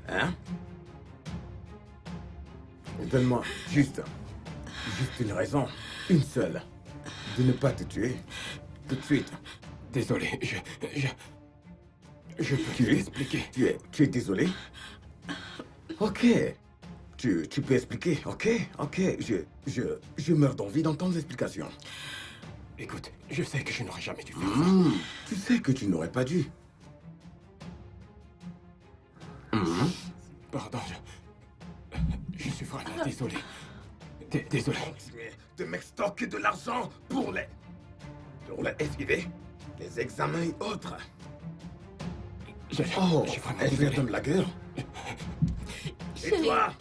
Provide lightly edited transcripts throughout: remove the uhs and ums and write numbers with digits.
Hein? Donne-moi juste une raison, une seule, de ne pas te tuer tout de suite. Désolé, je peux t'expliquer. Tu es désolé? Ok. Tu peux expliquer, ok? Ok, je meurs d'envie d'entendre l'explication. Écoute, je sais que je n'aurais jamais dû faire ça. Tu sais que tu n'aurais pas dû. Pardon, je suis vraiment désolé. Désolé. De m'extorquer de l'argent pour les SIV, les examens et autres. Je suis vraiment est-ce désolé. que de la gueule? Et toi?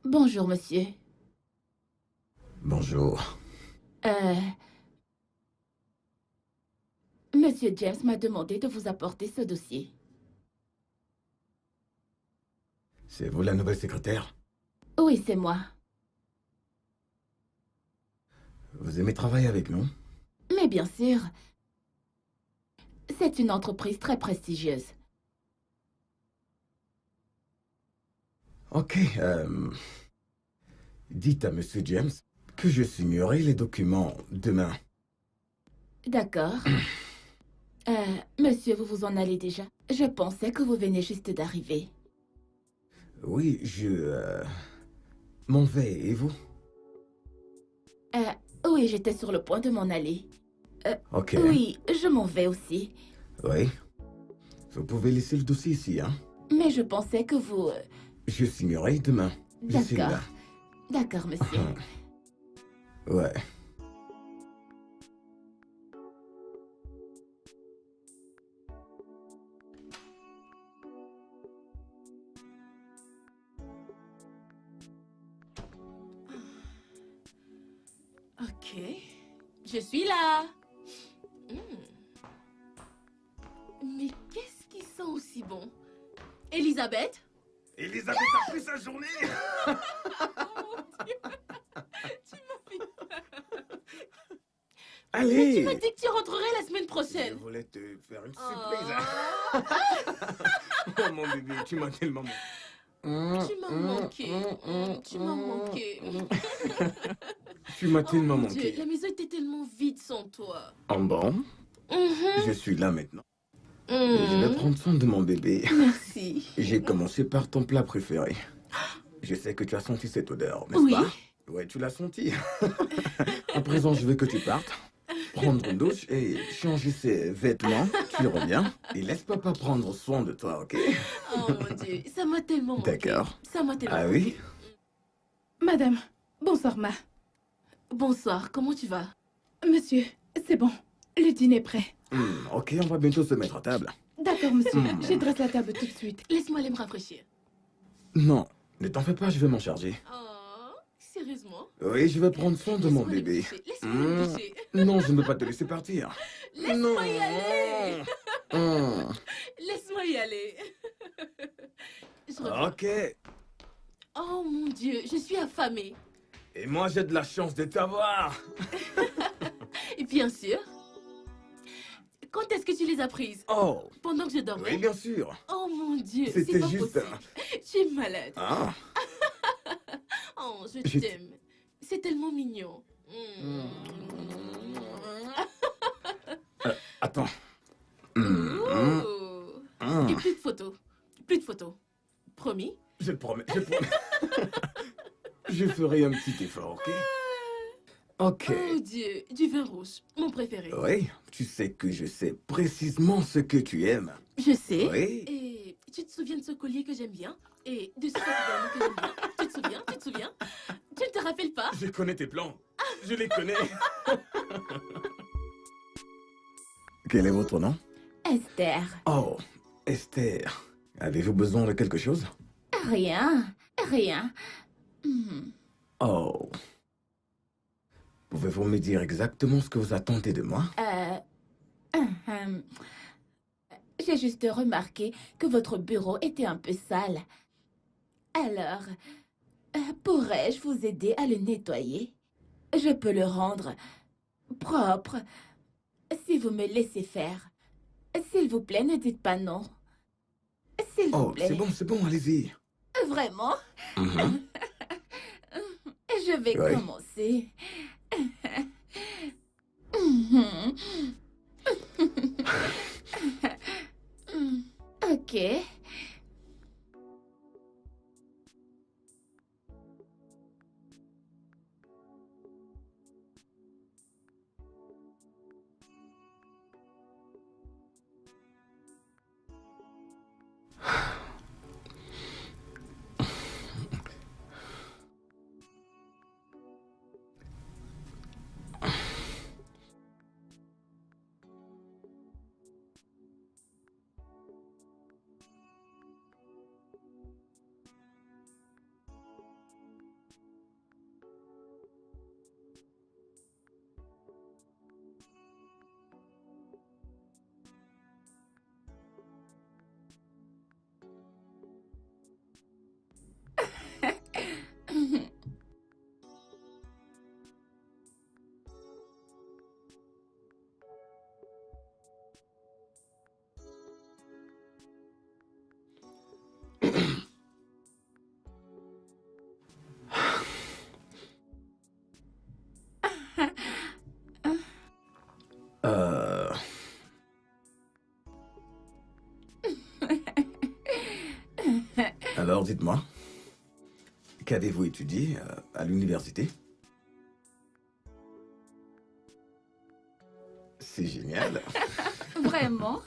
Bonjour, monsieur. Bonjour. Monsieur James m'a demandé de vous apporter ce dossier. C'est vous la nouvelle secrétaire? Oui, c'est moi. Vous aimez travailler avec nous? Mais bien sûr, c'est une entreprise très prestigieuse. Ok, dites à Monsieur James que je signerai les documents demain. D'accord. Monsieur, vous vous en allez déjà? Je pensais que vous venez juste d'arriver. Oui, je m'en vais, et vous? Oui, j'étais sur le point de m'en aller. Ok. Oui, je m'en vais aussi. Oui. Vous pouvez laisser le dossier ici, hein? Mais je pensais que vous... Je signerai demain. Je suis là. D'accord. D'accord, monsieur. Ouais. Ok. Je suis là. Mais qu'est-ce qui sent aussi bon? Elisabeth? Elisabeth a pris sa journée. Oh mon Dieu. Tu m'as fait peur. Allez. Mais tu m'as dit que tu rentrerais la semaine Je prochaine. voulais te faire une surprise. Oh mon bébé, tu m'as tellement manqué. Tu m'as manqué. Tu m'as manqué. Tu m'as Oh tellement mon Dieu, manqué. la maison était tellement vide sans toi. En bon, Mhm. je suis là maintenant. Je vais prendre soin de mon bébé. Merci. J'ai commencé par ton plat préféré. Je sais que tu as senti cette odeur, n'est-ce Oui. pas? Ouais, tu l'as senti. À présent, je veux que tu partes, prendre une douche et changer ses vêtements. Tu reviens et laisse papa prendre soin de toi, ok? Oh mon Dieu, ça m'a tellement manqué. D'accord. Ça m'a tellement Ah manqué. oui? Madame, bonsoir, ma. Bonsoir, comment tu vas? Monsieur, c'est bon. Le dîner est prêt. Ok, on va bientôt se mettre à table. D'accord, monsieur. Je dresse la table tout de suite. Laisse-moi aller me rafraîchir. Non, ne t'en fais pas, je vais m'en charger. Oh, sérieusement? Oui, je vais prendre soin de mon Laisse-moi les bébé. coucher, laisse-moi les coucher. Non, je ne peux pas te laisser partir. Laisse-moi y aller. Hum. Laisse-moi y aller. Je reviens. Ok. Oh mon Dieu, je suis affamée. Et moi, j'ai de la chance de t'avoir. Et bien sûr. Quand est-ce que tu les as prises? Oh, Pendant que je dormais? oui, bien sûr. Oh mon Dieu, C'était c'est pas juste possible. Tu es malade. Ah, Oh, je Je- t'aime. C'est tellement mignon. attends. Ouh. puis plus de photos. Plus de photos. Promis? Je te promets, je te promets. Je ferai un petit effort, ok? Ok. Oh Dieu, du vin rouge, mon préféré. Oui, tu sais que je sais précisément ce que tu aimes. Je sais. Oui. Et tu te souviens de ce collier que j'aime bien? Et de ce également que j'aime bien? Tu te souviens? Tu te souviens? Tu ne te rappelles pas? Je connais tes plans. Je les connais. Quel est votre nom? Esther. Oh, Esther. Avez-vous besoin de quelque chose? Rien. Rien. Hmm. Oh. Pouvez-vous me dire exactement ce que vous attendez de moi? Ahem. J'ai juste remarqué que votre bureau était un peu sale. Alors, pourrais-je vous aider à le nettoyer? Je peux le rendre propre si vous me laissez faire. S'il vous plaît, ne dites pas non. S'il vous Oh, plaît. c'est bon, allez-y. Vraiment? Mhm. Je vais Oui. commencer. Ok. Euh... Alors, dites-moi, qu'avez-vous étudié à l'université? C'est génial. Vraiment?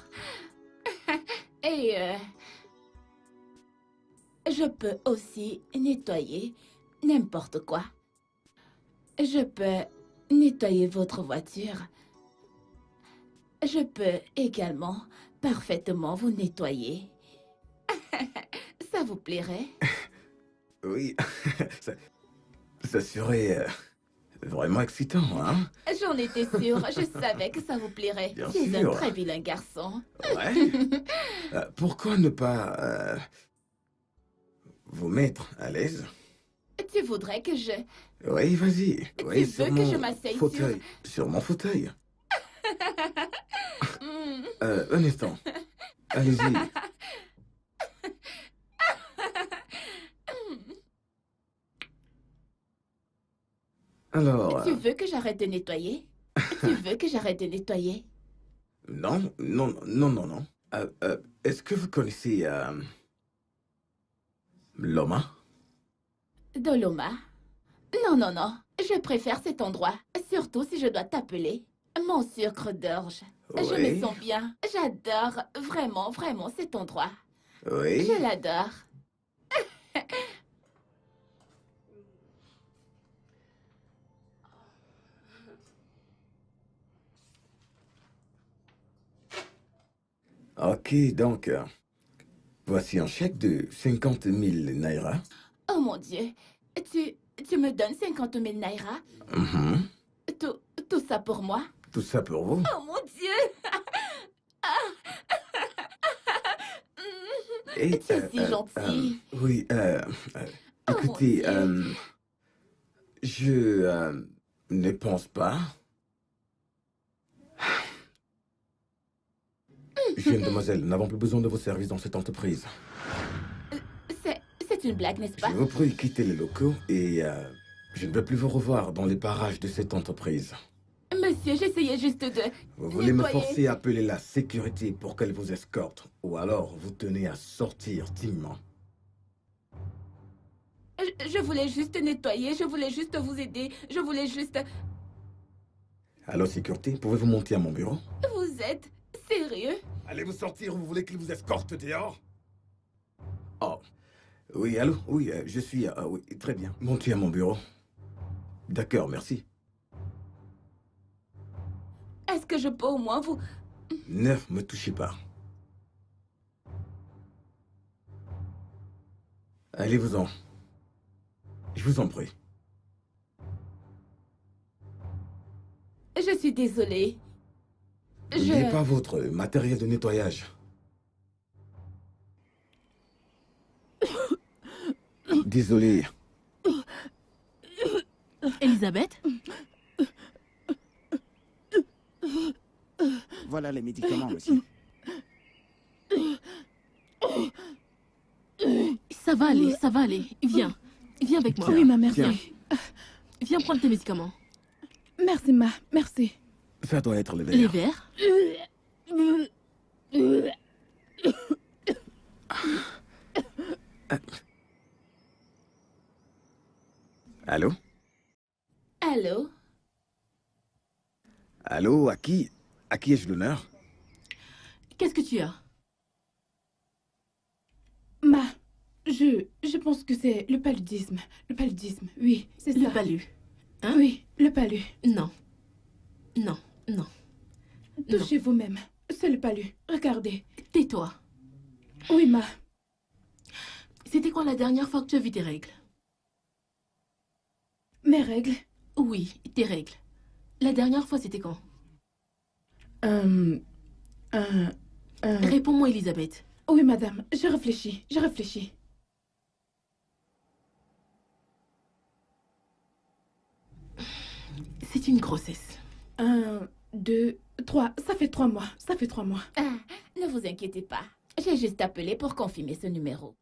Et je peux aussi nettoyer n'importe quoi. Je peux nettoyer votre voiture. Je peux également parfaitement vous nettoyer. Ça vous plairait? Oui, ça serait vraiment excitant, hein? J'en étais sûre, je savais que ça vous plairait. Bien Tu es un sûr. très vilain garçon. Ouais. Pourquoi ne pas vous mettre à l'aise? Tu voudrais que je... Oui, vas-y. Tu Oui, veux que je m'asseye fauteuil. Sur mon fauteuil. Un instant. Allez-y. Alors... Tu veux que j'arrête de nettoyer? Tu veux que j'arrête de nettoyer? Non. Est-ce que vous connaissez Loma? Doloma? Non. Je préfère cet endroit. Surtout si je dois t'appeler. Mon sucre d'orge. Je me Oui. sens bien. J'adore vraiment cet endroit. Oui. Je l'adore. Ok, donc, voici un chèque de 50 000 naira. Oh mon Dieu. Tu me donnes 50 000 naira? Mhm. Tout ça pour moi? Tout ça pour vous. Oh mon Dieu. Et, Tu es si gentil. oui, Oh, écoutez, mon Dieu. je ne pense pas. Jeune demoiselle, nous n'avons plus besoin de vos services dans cette entreprise. C'est une blague, n'est-ce pas? Je vous prie, quittez les locaux et je ne veux plus vous revoir dans les parages de cette entreprise. Monsieur, j'essayais juste de Vous voulez me nettoyer. forcer à appeler la sécurité pour qu'elle vous escorte, ou alors vous tenez à sortir dignement. Je voulais juste nettoyer, je voulais juste vous aider, je voulais juste... Allô, sécurité, pouvez-vous monter à mon bureau? Vous êtes sérieux? Allez-vous sortir ou vous voulez qu'il vous escorte dehors? Oh, oui, allô, oui, je suis... oui, très bien. Montez à mon bureau. D'accord, merci. Est-ce que je peux au moins vous... Ne me touchez pas. Allez-vous-en. Je vous en prie. Je suis désolée. N'oubliez pas votre matériel de nettoyage. Désolé. Elisabeth? Voilà les médicaments, monsieur. Ça va aller, ça va aller. Viens. Viens avec moi. Oui, ma mère. Tiens. Viens prendre tes médicaments. Merci, ma. Merci. Ça doit être le Les verre. verres? Allô? Allô? Allô, à qui ai-je l'honneur? Qu'est-ce que tu as? Ma, je pense que c'est le paludisme. Le paludisme, oui, c'est ça. Le palu. Hein? Oui, le palu. Non. Non, non. Touchez vous-même. C'est le palu. Regardez. Tais-toi. Oui, ma. C'était quand la dernière fois que tu as vu tes règles? Mes règles. Oui, tes règles. La dernière fois, c'était quand? Réponds-moi, Elisabeth. Oui, madame. Je réfléchis. Je réfléchis. C'est une grossesse. 1, 2, 3. Ça fait 3 mois. Ça fait 3 mois. Ah, ne vous inquiétez pas. J'ai juste appelé pour confirmer ce numéro.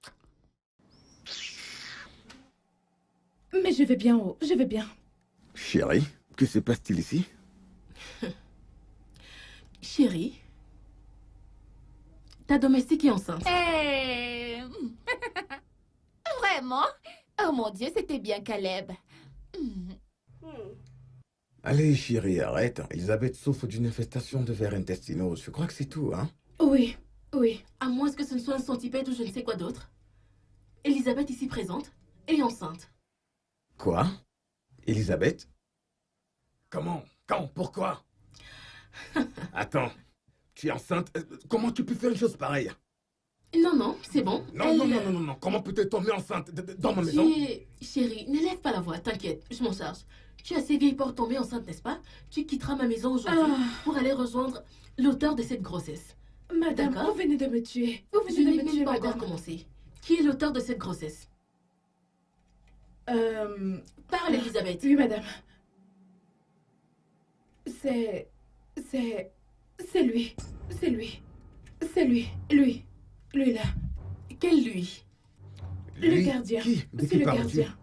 Mais je vais bien, oh. Je vais bien. Chérie, que se passe-t-il ici? Chérie, ta domestique est enceinte. Eh... Vraiment? Oh mon Dieu, c'était bien Caleb. Allez, chérie, arrête. Elisabeth souffre d'une infestation de vers intestinaux. Je crois que c'est tout, hein? Oui, oui. À moins que ce ne soit un centipède ou je ne sais quoi d'autre. Elisabeth ici présente est enceinte. Quoi? Elisabeth? Comment? Quand? Pourquoi? Attends, tu es enceinte? Comment tu peux faire une chose pareille? Non, non, c'est bon. Non, non, non, non, non, non. Comment peut-elle tomber enceinte dans ma maison? Chérie, n'élève pas la voix, t'inquiète, je m'en charge. Tu es assez vieille pour tomber enceinte, n'est-ce pas? Tu quitteras ma maison aujourd'hui pour aller rejoindre l'auteur de cette grossesse. Madame, D'accord. vous venez de me tuer. Vous Je venez n'ai de me même tuer, pas encore madame. commencé. Qui est l'auteur de cette grossesse? Parle, Elisabeth. Oui, madame. C'est lui. C'est lui. C'est lui. Lui. Lui là. Quel lui? Le gardien. Qui? De C'est qui le parles-tu? gardien.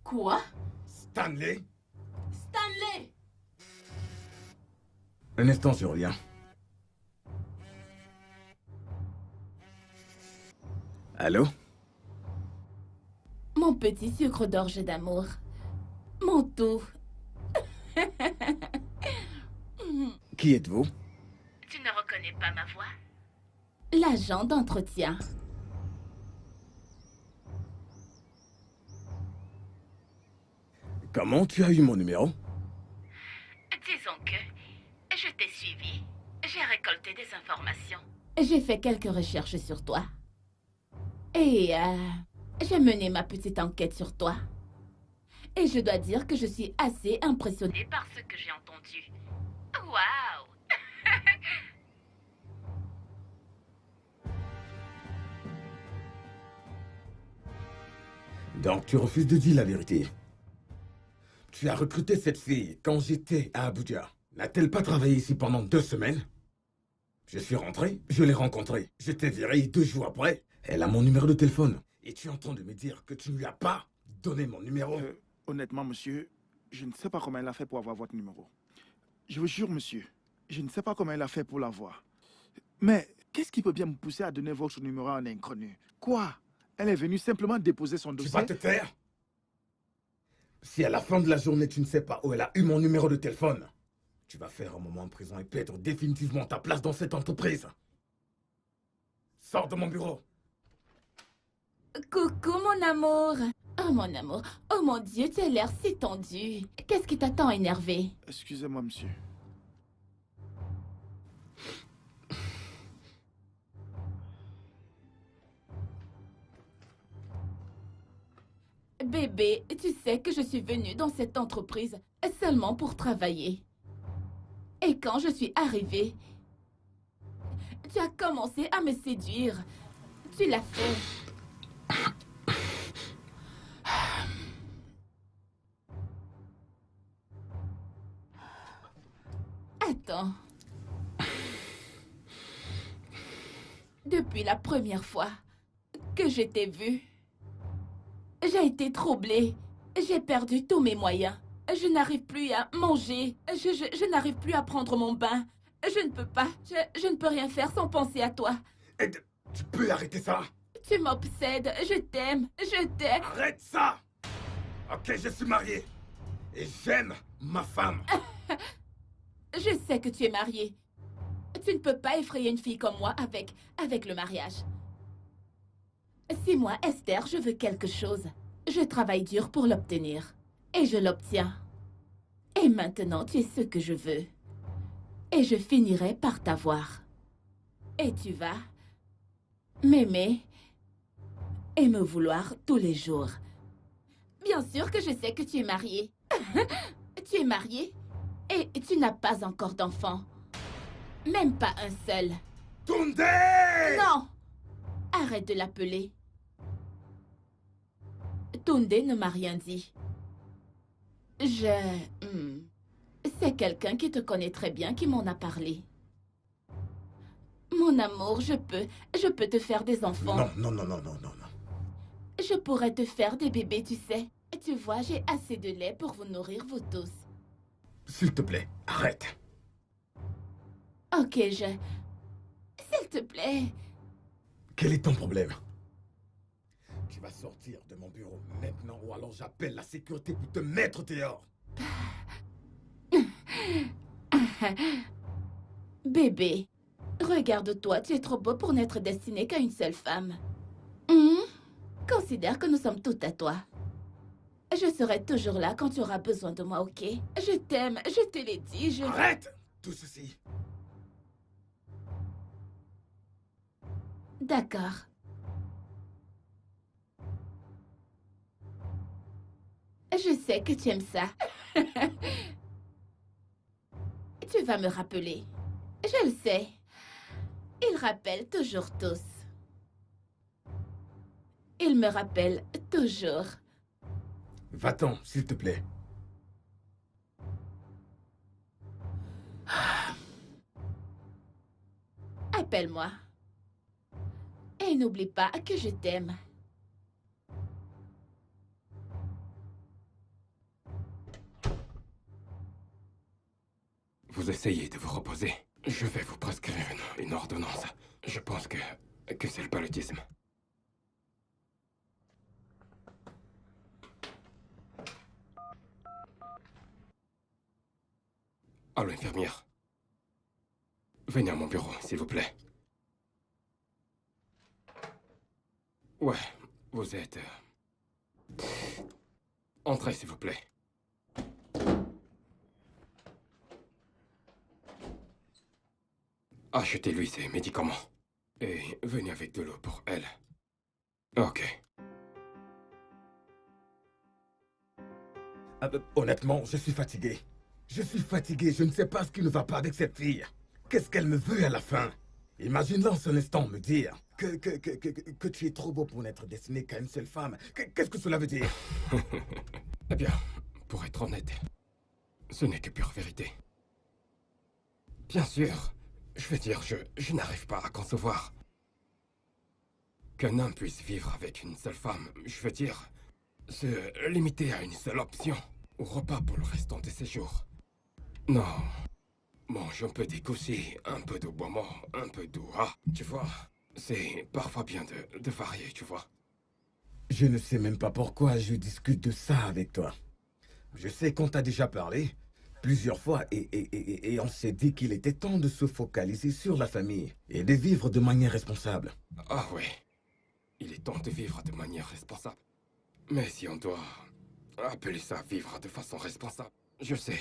Quoi? Stanley? Stanley! Un instant, je reviens. Allô? Mon petit sucre d'orge d'amour. Mon tout. Qui êtes-vous? Tu ne reconnais pas ma voix? L'agent d'entretien. Comment tu as eu mon numéro? Disons que je t'ai suivi. J'ai récolté des informations. J'ai fait quelques recherches sur toi. Et j'ai mené ma petite enquête sur toi. Et je dois dire que je suis assez impressionnée par ce que j'ai entendu. Waouh! Donc tu refuses de dire la vérité. Tu as recruté cette fille quand j'étais à Abuja. N'a-t-elle pas travaillé ici pendant 2 semaines? Je suis rentré, je l'ai rencontrée. Je t'ai viré 2 jours après. Elle a mon numéro de téléphone. Et tu es en train de me dire que tu ne lui as pas donné mon numéro? Honnêtement, monsieur, Je ne sais pas comment elle a fait pour avoir votre numéro. Je vous jure, monsieur, je ne sais pas comment elle a fait pour l'avoir. Mais qu'est-ce qui peut bien me pousser à donner votre numéro à un inconnu? Quoi? Elle est venue simplement déposer son Tu dossier. vas te taire? Si à la fin de la journée, tu ne sais pas où elle a eu mon numéro de téléphone, tu vas faire un moment en prison et perdre définitivement ta place dans cette entreprise. Sors de mon bureau. Coucou, mon amour. Oh, mon amour. Oh, mon Dieu, tu as l'air si tendu. Qu'est-ce qui t'a tant énervé? Excusez-moi, monsieur. Bébé, tu sais que je suis venue dans cette entreprise seulement pour travailler. Et quand je suis arrivée, tu as commencé à me séduire. Tu l'as fait. Attends. Depuis la première fois que je t'ai vue, j'ai été troublée. J'ai perdu tous mes moyens. Je n'arrive plus à manger. Je n'arrive plus à prendre mon bain. Je ne peux pas. Je ne peux rien faire sans penser à toi. Tu peux arrêter ça? Tu m'obsèdes. Je t'aime. Je t'aime. Arrête ça! Ok, je suis marié. Et j'aime ma femme. Je sais que tu es marié. Tu ne peux pas effrayer une fille comme moi avec le mariage. Si moi, Esther, je veux quelque chose, je travaille dur pour l'obtenir. Et je l'obtiens. Et maintenant, tu es ce que je veux. Et je finirai par t'avoir. Et tu vas m'aimer et me vouloir tous les jours. Bien sûr que je sais que tu es marié. Tu es marié et tu n'as pas encore d'enfant. Même pas un seul. Tunde! Non! Arrête de l'appeler. Tunde ne m'a rien dit. C'est quelqu'un qui te connaît très bien qui m'en a parlé. Mon amour, je peux te faire des enfants. Non. Je pourrais te faire des bébés, tu sais. Tu vois, j'ai assez de lait pour vous nourrir, vous tous. S'il te plaît, arrête. Ok, S'il te plaît. Quel est ton problème? Tu vas sortir de mon bureau maintenant ou alors j'appelle la sécurité pour te mettre dehors. Bébé, regarde-toi, tu es trop beau pour n'être destiné qu'à une seule femme. Considère que nous sommes toutes à toi. Je serai toujours là quand tu auras besoin de moi, ok? Je t'aime, je te l'ai dit, Arrête tout ceci. D'accord. Je sais que tu aimes ça. Tu vas me rappeler. Je le sais. Il rappelle toujours tous. Il me rappelle toujours. Va-t'en, s'il te plaît. Appelle-moi. Et n'oublie pas que je t'aime. Vous essayez de vous reposer. Je vais vous prescrire une ordonnance. Je pense que c'est le paludisme. Allô, infirmière. Venez à mon bureau, s'il vous plaît. Ouais, vous êtes... Entrez, s'il vous plaît. Achetez-lui ses médicaments. Et venez avec de l'eau pour elle. Ok. Honnêtement, je suis fatigué. Je suis fatigué, je ne sais pas ce qui ne va pas avec cette fille. Qu'est-ce qu'elle me veut à la fin? Imagine-la en un instant me dire que tu es trop beau pour n'être destiné qu'à une seule femme. Qu'est-ce que cela veut dire? Eh bien, pour être honnête, ce n'est que pure vérité. Bien sûr, je veux dire, je n'arrive pas à concevoir qu'un homme puisse vivre avec une seule femme. Je veux dire, se limiter à une seule option. au repas pour le restant de ses jours. Non. Mange un peu d'écoussis, un peu de bois mort, un peu d'eau. Ah, tu vois, c'est parfois bien de varier, tu vois. Je ne sais même pas pourquoi je discute de ça avec toi. Je sais qu'on t'a déjà parlé plusieurs fois et on s'est dit qu'il était temps de se focaliser sur la famille et de vivre de manière responsable. Ah oui, il est temps de vivre de manière responsable. Mais si on doit appeler ça vivre de façon responsable, je sais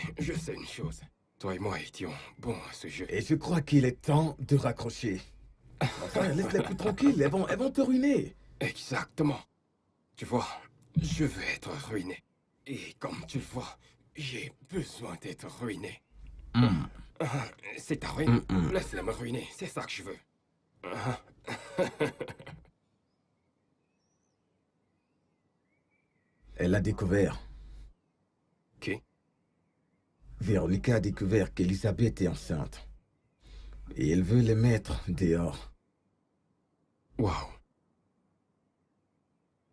une chose. Toi et moi étions bons à ce jeu. Et je crois qu'il est temps de raccrocher. Enfin, laisse-les plus tranquilles, elles vont te ruiner. Exactement. Tu vois, je veux être ruiné. Et comme tu le vois, j'ai besoin d'être ruiné. C'est ta ruine. Laisse-la me ruiner, c'est ça que je veux. Elle a découvert. Qui? Véronica a découvert qu'Elisabeth est enceinte. Et elle veut les mettre dehors. Waouh.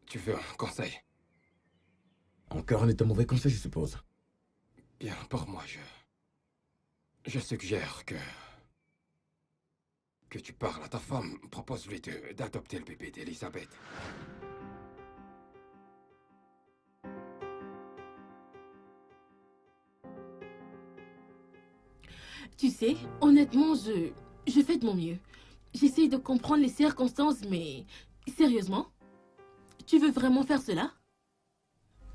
Tu veux un conseil? Encore un de mauvais conseil, je suppose. Bien, pour moi, je suggère que tu parles à ta femme. Propose-lui d'adopter le bébé d'Elisabeth. Tu sais, honnêtement, je fais de mon mieux. J'essaye de comprendre les circonstances, mais sérieusement, tu veux vraiment faire cela?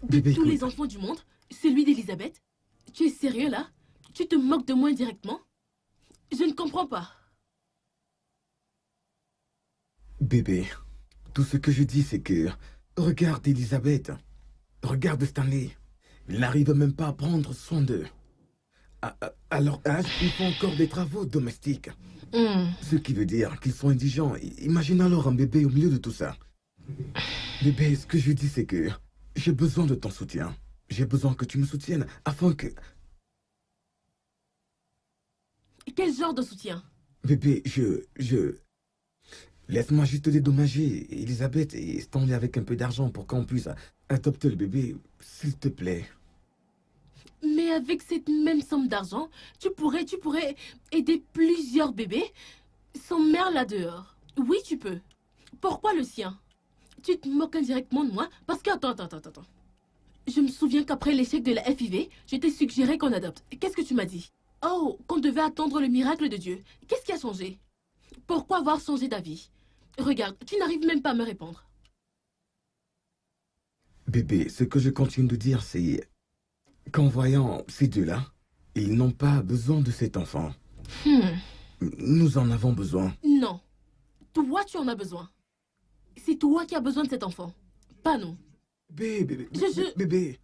De Bébé, tous écoute. les enfants du monde, celui d'Elisabeth? Tu es sérieux là? Tu te moques de moi indirectement? Je ne comprends pas. Bébé, tout ce que je dis, c'est que... Regarde Elisabeth. Regarde Stanley. Ils n'arrivent même pas à prendre soin d'eux. À leur âge, ils font encore des travaux domestiques. Ce qui veut dire qu'ils sont indigents. Imagine alors un bébé au milieu de tout ça. Bébé, ce que je dis, c'est que j'ai besoin de ton soutien. J'ai besoin que tu me soutiennes afin que... Quel genre de soutien? Bébé, Laisse-moi juste te dédommager, Elisabeth, et Stanley avec un peu d'argent pour qu'on puisse adopter le bébé, s'il te plaît. Mais avec cette même somme d'argent, tu pourrais aider plusieurs bébés sans mère là dehors. Oui, tu peux. Pourquoi le sien? Tu te moques indirectement de moi parce que... Attends. Je me souviens qu'après l'échec de la FIV, je t'ai suggéré qu'on adopte. Qu'est-ce que tu m'as dit? Oh, qu'on devait attendre le miracle de Dieu. Qu'est-ce qui a changé? Pourquoi avoir changé d'avis? Regarde, tu n'arrives même pas à me répondre. Bébé, ce que je continue de dire, c'est qu'en voyant ces deux-là, ils n'ont pas besoin de cet enfant. Nous en avons besoin. Non. Toi, tu en as besoin. C'est toi qui as besoin de cet enfant. Pas nous. Bébé, Je- bébé.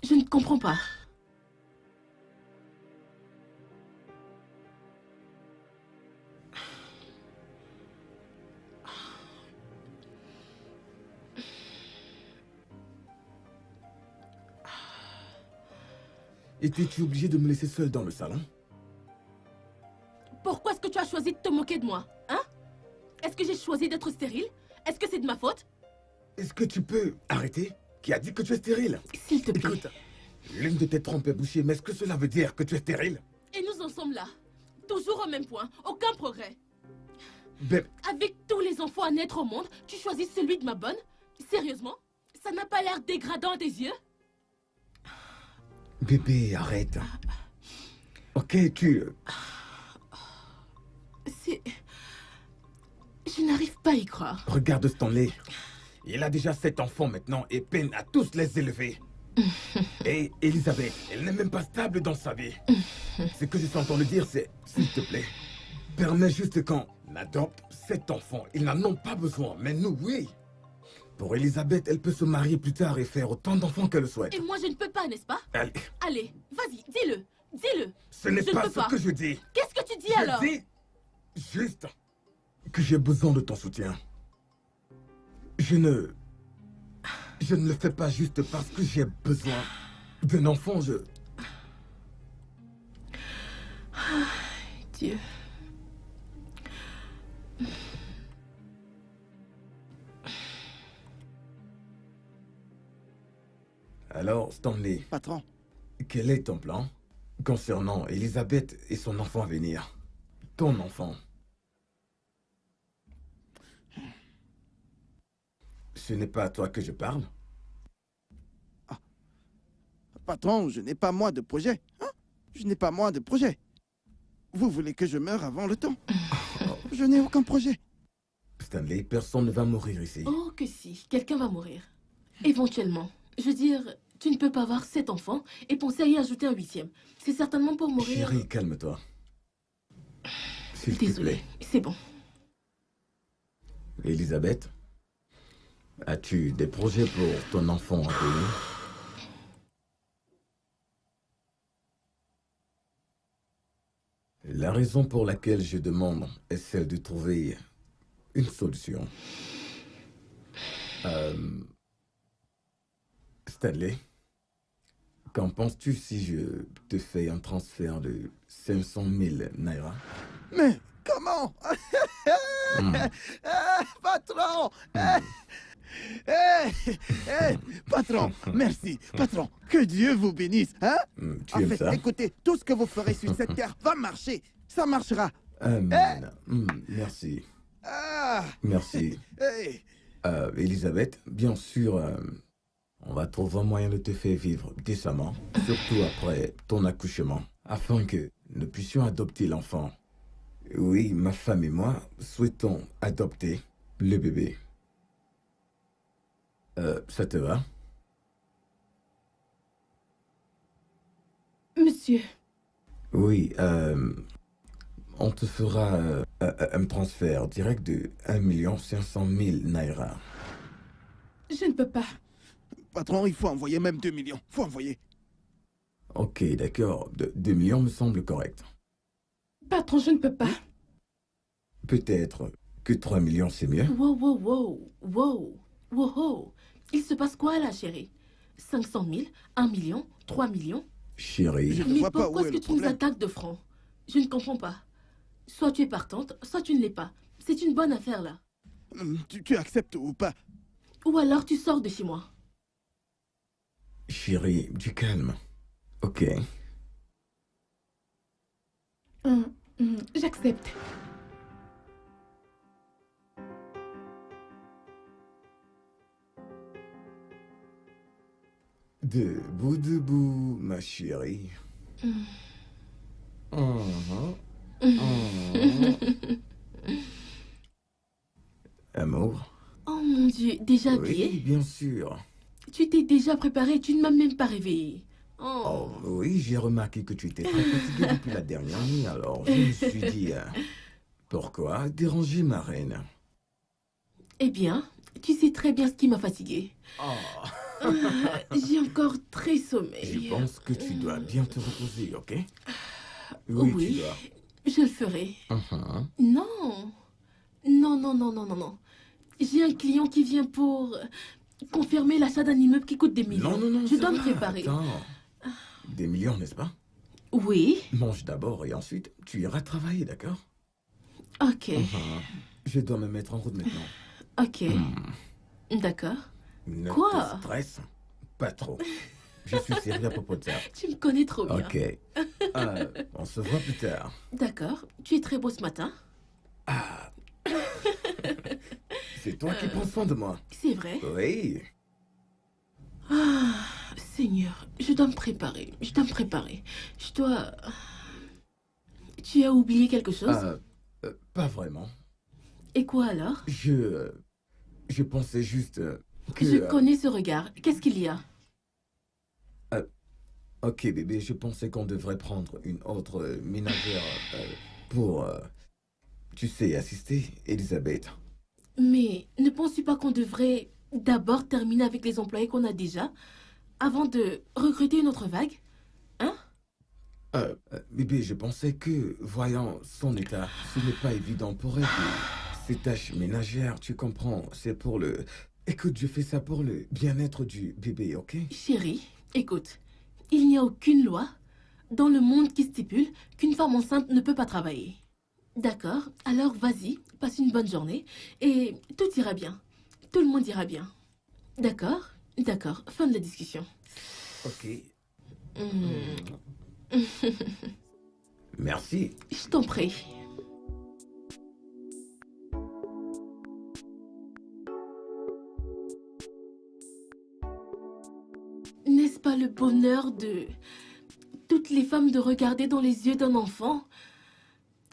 Je ne comprends pas. Étais-tu obligé de me laisser seul dans le salon? Pourquoi est-ce que tu as choisi de te moquer de moi? Hein? Est-ce que j'ai choisi d'être stérile? Est-ce que c'est de ma faute? Est-ce que tu peux arrêter? Qui a dit que tu es stérile? S'il te plaît. Écoute, l'une de tes trompes est bouchée, mais est-ce que cela veut dire que tu es stérile? Et nous en sommes là. Toujours au même point. Aucun progrès. Bébé, Avec tous les enfants à naître au monde, tu choisis celui de ma bonne? Sérieusement? Ça n'a pas l'air dégradant à tes yeux? bébé, arrête. Ok, C'est... Je n'arrive pas à y croire. Regarde Stanley. Il a déjà 7 enfants maintenant et peine à tous les élever. Et Elisabeth, elle n'est même pas stable dans sa vie. Ce que je suis en train de dire, c'est, s'il te plaît, permets juste qu'on adopte 7 enfants. Ils n'en ont pas besoin, mais nous, oui. Pour Elisabeth, elle peut se marier plus tard et faire autant d'enfants qu'elle souhaite. Et moi, je ne peux pas, n'est-ce pas? Allez, Allez, vas-y, dis-le. Dis-le. ce n'est Je ne pas peux ce pas. que je dis. Qu'est-ce que tu dis Je alors? dis juste que j'ai besoin de ton soutien. Je ne le fais pas juste parce que j'ai besoin d'un enfant, Dieu. Alors, Stanley, Patron, quel est ton plan concernant Elisabeth et son enfant à venir? Ton enfant. Ce n'est pas à toi que je parle? patron, je n'ai pas moi de projet. Hein? Je n'ai pas moi de projet. Vous voulez que je meure avant le temps? Je n'ai aucun projet. Stanley, personne ne va mourir ici. Oh que si, quelqu'un va mourir. Éventuellement. Je veux dire, tu ne peux pas avoir 7 enfants et penser à y ajouter un 8e. C'est certainement pour mourir... Chérie, calme-toi. S'il te Désolée, plaît. c'est bon. Elisabeth, as-tu des projets pour ton enfant à venir? La raison pour laquelle je demande est celle de trouver une solution. Stanley, qu'en penses-tu si je te fais un transfert de 500 000 naira? Mais comment? Patron! Patron, merci. Patron, que Dieu vous bénisse. Hein? Tu aimes ça? Écoutez, tout ce que vous ferez sur cette terre va marcher. Ça marchera. Amen. Merci. Ah, Merci. hey. Elisabeth, bien sûr, on va trouver un moyen de te faire vivre décemment, surtout après ton accouchement, afin que nous puissions adopter l'enfant. Oui, ma femme et moi souhaitons adopter le bébé. Ça te va? Monsieur, Oui, on te fera un transfert direct de 1 500 000 naira. je ne peux pas. Patron, il faut envoyer même 2 millions. Faut envoyer. Ok, d'accord. 2 millions me semble correct. Patron, je ne peux pas. Peut-être que 3 millions, c'est mieux. Wow, wow, wow, wow, wow, wow. Il se passe quoi là, chérie? 500 000, 1 million, 3 millions? Chérie, Je ne Mais vois pas pourquoi où est-ce est que le tu nous problème. attaques de front? Je ne comprends pas. Soit tu es partante, soit tu ne l'es pas. C'est une bonne affaire là. Tu acceptes ou pas? Ou alors tu sors de chez moi. chérie, du calme. Ok. J'accepte. Debout, ma chérie. Amour? Oh mon Dieu, déjà habillé? Oui, bien sûr. Tu t'es déjà préparé, tu ne m'as même pas réveillé. Oh, Oh. oui, j'ai remarqué que tu étais très fatiguée depuis la dernière nuit, alors je me suis dit, pourquoi déranger ma reine? Eh bien, tu sais très bien ce qui m'a fatiguée. Oh, J'ai encore très je sommeil. pense que tu dois bien te reposer, ok? Oui, tu dois. je le ferai. Mhm. Non. Non, non, non, non, non, non. J'ai un client qui vient pour confirmer l'achat d'un immeuble qui coûte des millions. Non, Je ça dois me va, préparer. Attends. Des millions, n'est-ce pas? Oui, Mange d'abord et ensuite, tu iras travailler, d'accord? ok, Je dois me mettre en route maintenant. ok. D'accord. Ne Quoi? te stresse pas trop. Je suis sérieux à propos de ça. Tu me connais trop bien. Ok. On se voit plus tard. D'accord. Tu es très beau ce matin. C'est toi qui prends soin de moi. C'est vrai. Oui. Ah, Seigneur, je dois me préparer. Je dois me préparer. Je dois... Tu as oublié quelque chose? Pas vraiment. Et quoi alors? Je pensais juste que... Je connais ce regard. Qu'est-ce qu'il y a? Ok, bébé, je pensais qu'on devrait prendre une autre ménagère pour, tu sais, assister Elisabeth. Mais ne penses-tu pas qu'on devrait d'abord terminer avec les employés qu'on a déjà avant de recruter une autre vague? Hein? Bébé, je pensais que, voyant son état, ce n'est pas évident pour elle que ces tâches ménagères, tu comprends, c'est pour le... Écoute, je fais ça pour le bien-être du bébé, ok? Chérie, écoute, il n'y a aucune loi dans le monde qui stipule qu'une femme enceinte ne peut pas travailler. D'accord? Alors vas-y, passe une bonne journée et tout ira bien. Tout le monde ira bien. D'accord? D'accord, fin de la discussion. Ok. Hmm. Merci. Je t'en prie. N'est-ce pas le bonheur de toutes les femmes de regarder dans les yeux d'un enfant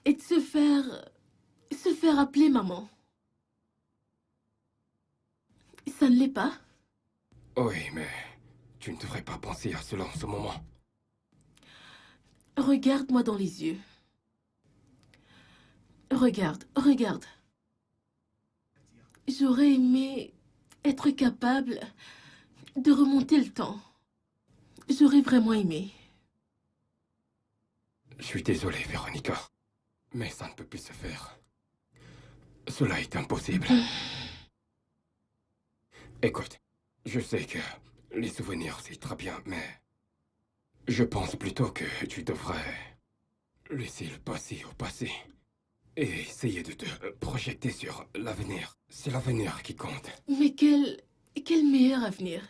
et de se faire appeler maman? Ça ne l'est pas? Oui, mais tu ne devrais pas penser à cela en ce moment. Regarde-moi dans les yeux. Regarde, regarde. J'aurais aimé être capable de remonter le temps. J'aurais vraiment aimé. Je suis désolé, Véronica. Mais ça ne peut plus se faire. Cela est impossible. Écoute, je sais que les souvenirs, c'est très bien, mais je pense plutôt que tu devrais laisser le passé au passé et essayer de te projeter sur l'avenir. C'est l'avenir qui compte. Mais quel meilleur avenir?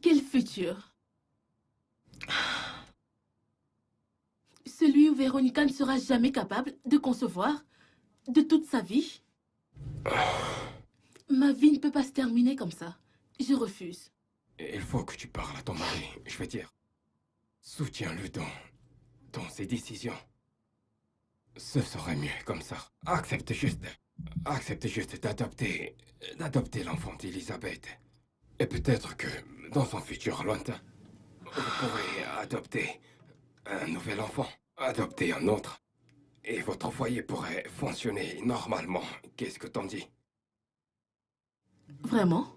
Quel futur? Celui où Véronica ne sera jamais capable de concevoir de toute sa vie? Ma vie ne peut pas se terminer comme ça. Je refuse. Il faut que tu parles à ton mari, je veux dire. Soutiens-le dans ses décisions. Ce serait mieux comme ça. Accepte juste d'adopter l'enfant d'Elisabeth. Et peut-être que dans son futur lointain, vous pourrez adopter un nouvel enfant, adopter un autre. Et votre foyer pourrait fonctionner normalement. Qu'est-ce que t'en dis? Vraiment?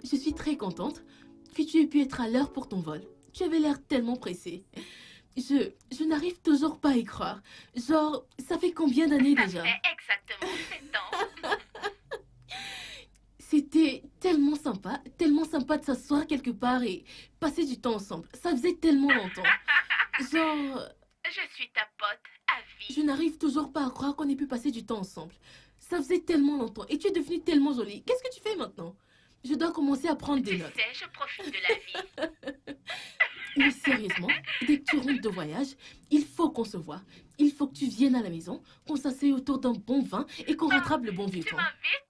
Je suis très contente que tu aies pu être à l'heure pour ton vol. Tu avais l'air tellement pressée. Je n'arrive toujours pas à y croire. Genre, ça fait combien d'années déjà? Exactement 7 ans. C'était tellement sympa de s'asseoir quelque part et passer du temps ensemble. Ça faisait tellement longtemps. Genre, Je suis ta pote à vie. je n'arrive toujours pas à croire qu'on ait pu passer du temps ensemble. Ça faisait tellement longtemps et tu es devenue tellement jolie. Qu'est-ce que tu fais maintenant? Je dois commencer à prendre des Tu notes. sais, je profite de la vie. Mais sérieusement, dès que tu rentres de voyage, il faut qu'on se voit. Il faut que tu viennes à la maison, qu'on s'asseye autour d'un bon vin et qu'on rattrape le bon vieux Tu temps. m'invites?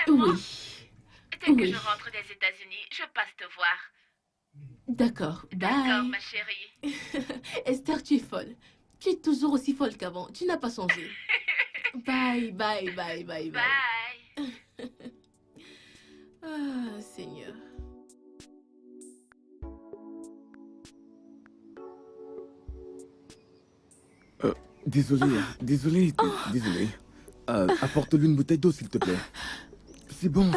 Vraiment? Oui, Dès que oui. je rentre des États-Unis, je passe te voir. D'accord. D'accord, Bye. ma chérie. Esther, tu es folle. Tu es toujours aussi folle qu'avant. Tu n'as pas changé. Bye, bye, bye, bye, bye. Bye. Ah, Seigneur. Désolé, désolé, désolé. Apporte-lui une bouteille d'eau, s'il te plaît. C'est bon,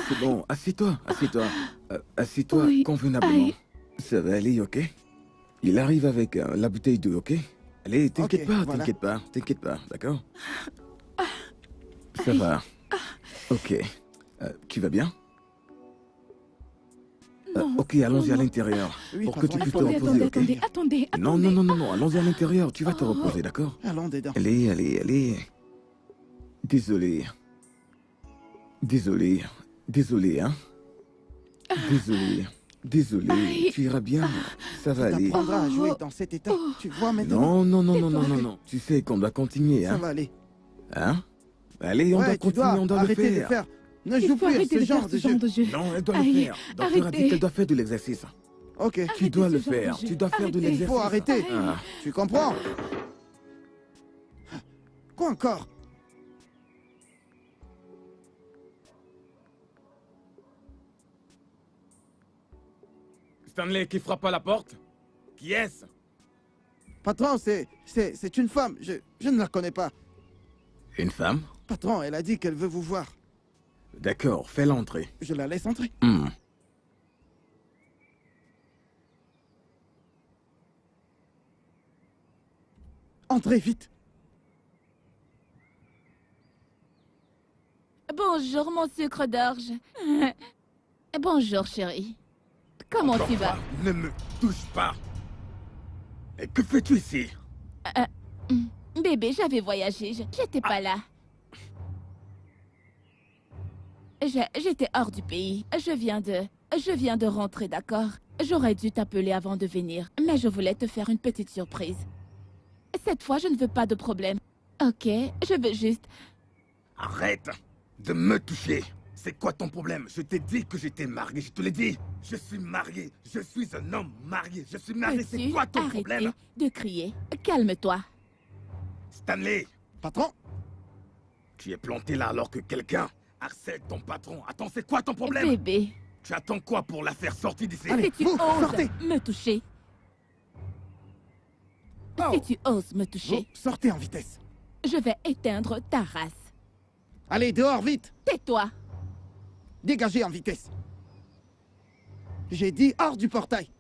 assieds-toi, assieds-toi. Assieds-toi Oui, convenablement. aïe. Ça va aller, ok? Il arrive avec la bouteille d'eau, ok? Allez, t'inquiète Ok, pas, voilà. t'inquiète pas, d'accord? Ça va. Ok. Tu vas bien? Non, Ok, allons-y non, à non. l'intérieur. Oui, Pour que patron, tu il puisses faut te Attendez, reposer, ok? attendez. Non, non, non, non, non, allons-y à l'intérieur. Tu vas te Oh. reposer, d'accord? Allons dedans. Allez, allez, allez. Désolé. Désolé. Désolé, hein? Désolé. Désolé. Aïe. Tu iras bien. Ça va Tu aller. t'apprendras à jouer Oh. dans cet état. Oh. Tu vois maintenant? Non, non, non, non, non, non, non. Tu sais qu'on doit continuer, Ça hein? va aller. Hein? Allez, on doit Ouais, tu continuer, dois on doit le arrêter de faire. faire. Ne Il joue faut plus à arrêter ce de genre faire de ce genre jeu. de jeu. Non, elle doit le Aïe, faire. Docteur a dit arrêtez. qu'elle doit faire de l'exercice. Ok, Tu Arrêtez dois ce le genre de faire. jeu. Tu dois faire de Arrêtez. il l'exercice. faut arrêter. Ah. Tu comprends? Quoi encore? Stanley qui frappe à la porte? Qui est-ce? Patron, c'est une femme. Je ne la connais pas. Une femme? Patron, elle a dit qu'elle veut vous voir. D'accord, fais l'entrée. Je la laisse entrer. Entrez vite. Bonjour, mon sucre d'orge. Bonjour, chérie. Comment Encore tu vas? pas. Ne me touche pas. Et que fais-tu ici? Bébé, j'avais voyagé. J'étais pas là. J'étais hors du pays. Je viens de rentrer, d'accord? J'aurais dû t'appeler avant de venir, mais je voulais te faire une petite surprise. Cette fois, je ne veux pas de problème. Ok, je veux juste... Arrête de me toucher. C'est quoi ton problème? Je t'ai dit que j'étais marié, je te l'ai dit. Je suis marié, je suis un homme marié, je suis marié. C'est Peux-tu quoi ton arrêter problème? de crier? Calme-toi. Stanley, Patron, tu es planté là alors que quelqu'un harcèle ton patron. Attends, c'est quoi ton problème? Bébé, Tu attends quoi pour la faire sortir d'ici? Allez, si tu vous, oses sortez. me toucher... Oh. Si tu oses me vous toucher, sortez en vitesse. je vais éteindre ta race. Allez, dehors, vite. Tais-toi. Dégagez en vitesse. J'ai dit hors du portail.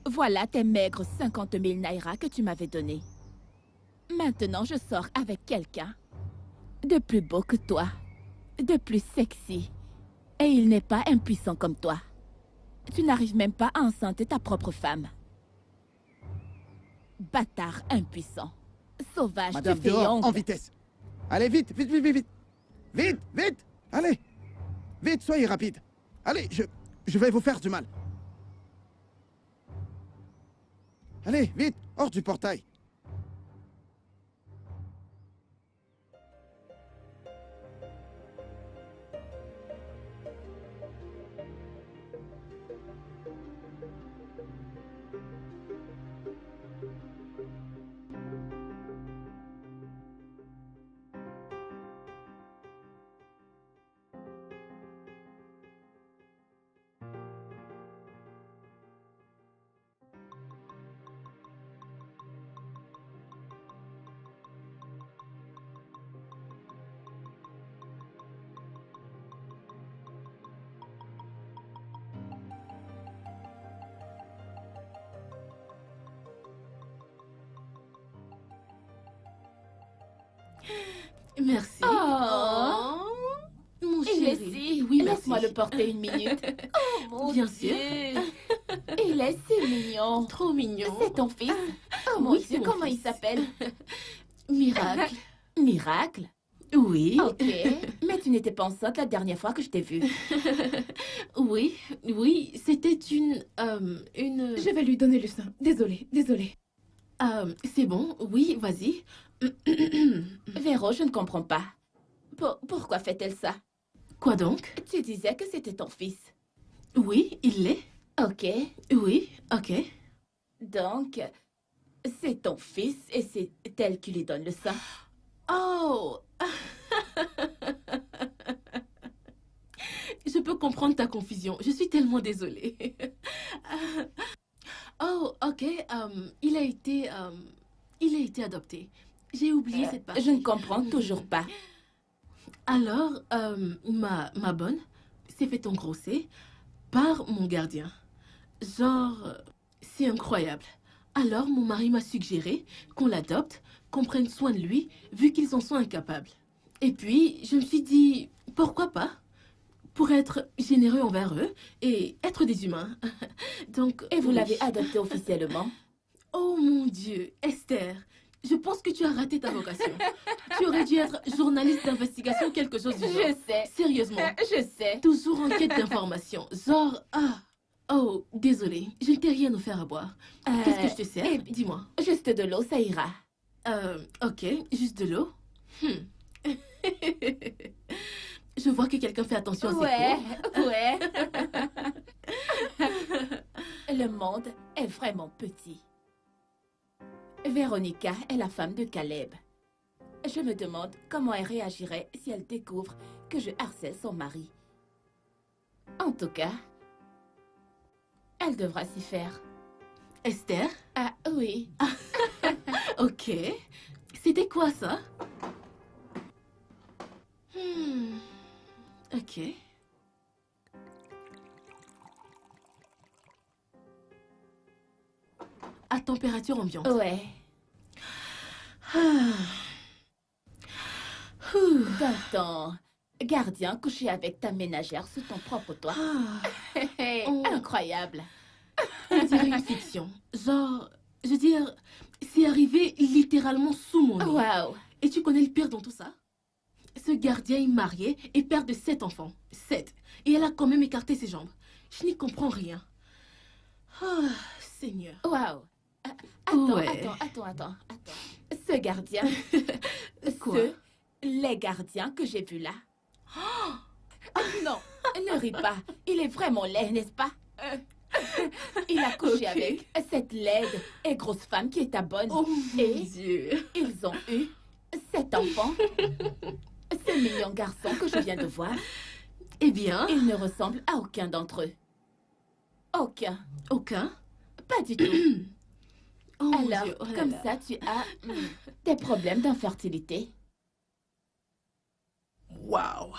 Voilà tes maigres 50 000 naira que tu m'avais donnés. Maintenant, je sors avec quelqu'un de plus beau que toi, de plus sexy. Et il n'est pas impuissant comme toi. Tu n'arrives même pas à enceinter ta propre femme. Bâtard impuissant. Sauvage, Madame, tu fais dehors, honte. en vitesse. Allez, vite, vite, vite, vite, vite. Vite, vite. Allez. Vite, soyez rapide. Allez, je vais vous faire du mal. Allez, vite, hors du portail. Merci. Oh. Mon Il est chéri. si... Oui, merci. Laisse-moi le porter une minute. Oh mon Bien Dieu. sûr. Il est si mignon. Trop mignon. C'est ton fils? Oh mon Oui, Dieu, c'est mon comment il fils. s'appelle? Miracle. Miracle? Oui. Ok, mais tu n'étais pas enceinte la dernière fois que je t'ai vue. Oui, oui, c'était une... Je vais lui donner le sein. Désolée, désolée. c'est bon, oui, vas-y. Véro, je ne comprends pas. Pourquoi fait-elle ça? Quoi donc? Tu disais que c'était ton fils. Oui, il l'est. Ok, Oui, ok. donc, c'est ton fils et c'est elle qui lui donne le sein. Oh! Je peux comprendre ta confusion. Je suis tellement désolée. Oh, ok. Il a été adopté. J'ai oublié cette partie. Je ne comprends toujours pas. Alors, ma bonne s'est fait engrosser par mon gardien. Genre, c'est incroyable. Alors, mon mari m'a suggéré qu'on l'adopte, qu'on prenne soin de lui, vu qu'ils en sont incapables. Et puis, je me suis dit, pourquoi pas? Pour être généreux envers eux et être des humains. Donc, Et vous oui. l'avez adopté officiellement? Oh mon Dieu, Esther, je pense que tu as raté ta vocation. Tu aurais dû être journaliste d'investigation, quelque chose du genre. Je sais. Sérieusement. Je sais. Toujours en quête d'informations. Genre, oh, désolé, je ne t'ai rien offert à boire. Qu'est-ce que je te sers? eh, Dis-moi. Juste de l'eau, ça ira. Ok, juste de l'eau. Je vois que quelqu'un fait attention à ses Ouais, cours. ouais. Le monde est vraiment petit. Véronica est la femme de Caleb. Je me demande comment elle réagirait si elle découvre que je harcèle son mari. En tout cas, elle devra s'y faire. Esther? Ah oui. Ok. C'était quoi ça? Ok. À température ambiante. Ouais. Dans ton gardien couché avec ta ménagère sous ton propre toit. Oh. Incroyable. On dirait une fiction. Genre, je veux dire, c'est arrivé littéralement sous mon nez. Waouh. Et tu connais le pire dans tout ça? Ce gardien est marié et père de 7 enfants. 7. Et elle a quand même écarté ses jambes. Je n'y comprends rien. Ah, Seigneur. Waouh. Attends, Ouais. attends. Ce gardien, Quoi? les gardiens que j'ai vus là. Non, ne ris pas. Il est vraiment laid, n'est-ce pas? Il a couché Ok. avec cette laide et grosse femme qui est ta bonne. Oh mon Et Dieu. ils ont eu 7 enfants. Ce mignon garçon que je viens de voir, Eh bien, il ne ressemble à aucun d'entre eux. Aucun. aucun. Pas du tout. Oh mon Alors, Dieu. Oh là comme là. ça, tu as des problèmes d'infertilité. Waouh.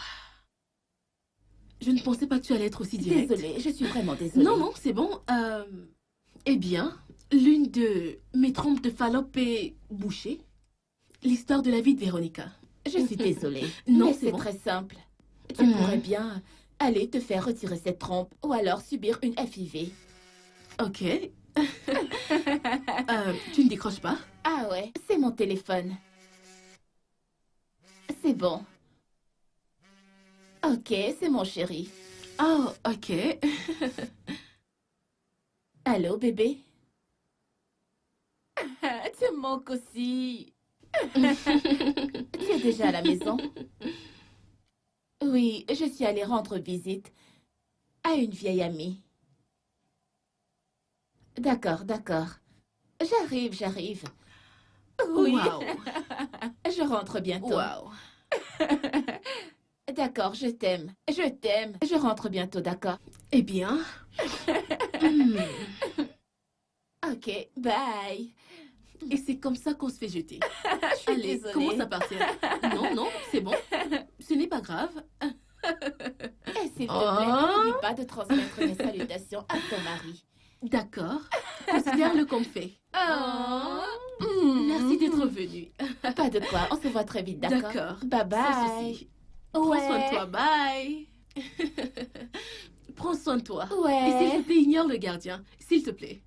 Je ne pensais pas que tu allais être aussi direct. Désolée, je suis vraiment désolée. Non, non, c'est bon. Eh bien, l'une de mes trompes de Fallope est bouchée. L'histoire de la vie de Véronica. Je suis désolée. Non, mais c'est c'est bon. très simple. Tu Mhm. pourrais bien aller te faire retirer cette trompe ou alors subir une FIV. Ok. Tu ne décroches pas? Ah ouais, c'est mon téléphone. C'est bon. Ok, c'est mon chéri. Oh, ok. Allô, bébé? Tu me manques aussi. Tu es déjà à la maison? Oui, je suis allée rendre visite à une vieille amie. D'accord. J'arrive. Oui, Waouh. je rentre bientôt. Waouh. D'accord, je t'aime. Je rentre bientôt, d'accord? Eh bien. hmm, Ok, bye. Et c'est comme ça qu'on se fait jeter. Je suis Allez, désolée. commence à partir. Non, non, c'est bon. Ce n'est pas grave. Et s'il te Oh. plaît, n'oublie pas de transmettre mes salutations à ton mari. D'accord. Considère-le comme fait. Oh. Merci d'être venu. Pas de quoi, on se voit très vite, d'accord? D'accord. Bye Sans bye. souci. Prends Ouais. soin de toi. Bye. Prends soin de toi. Et Ouais. s'il te plaît, ignore le gardien. S'il te plaît.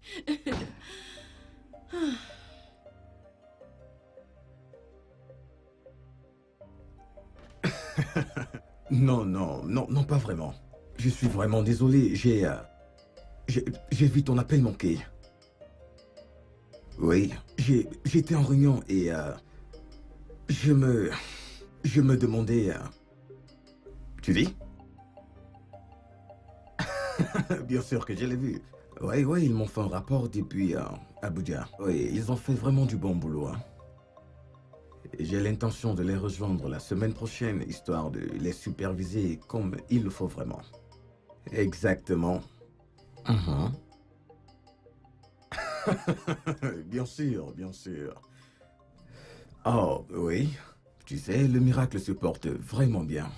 Non, pas vraiment. Je suis vraiment désolé, j'ai vu ton appel manquer. Oui, j'étais en réunion et je me demandais... Tu dis? Bien sûr que je l'ai vu. Oui, ils m'ont fait un rapport depuis Abuja. Oui, ils ont fait vraiment du bon boulot. Hein. Et j'ai l'intention de les rejoindre la semaine prochaine, histoire de les superviser comme il le faut vraiment. Exactement. Mhm. Bien sûr. Oh, oui. Tu sais, le miracle se porte vraiment bien.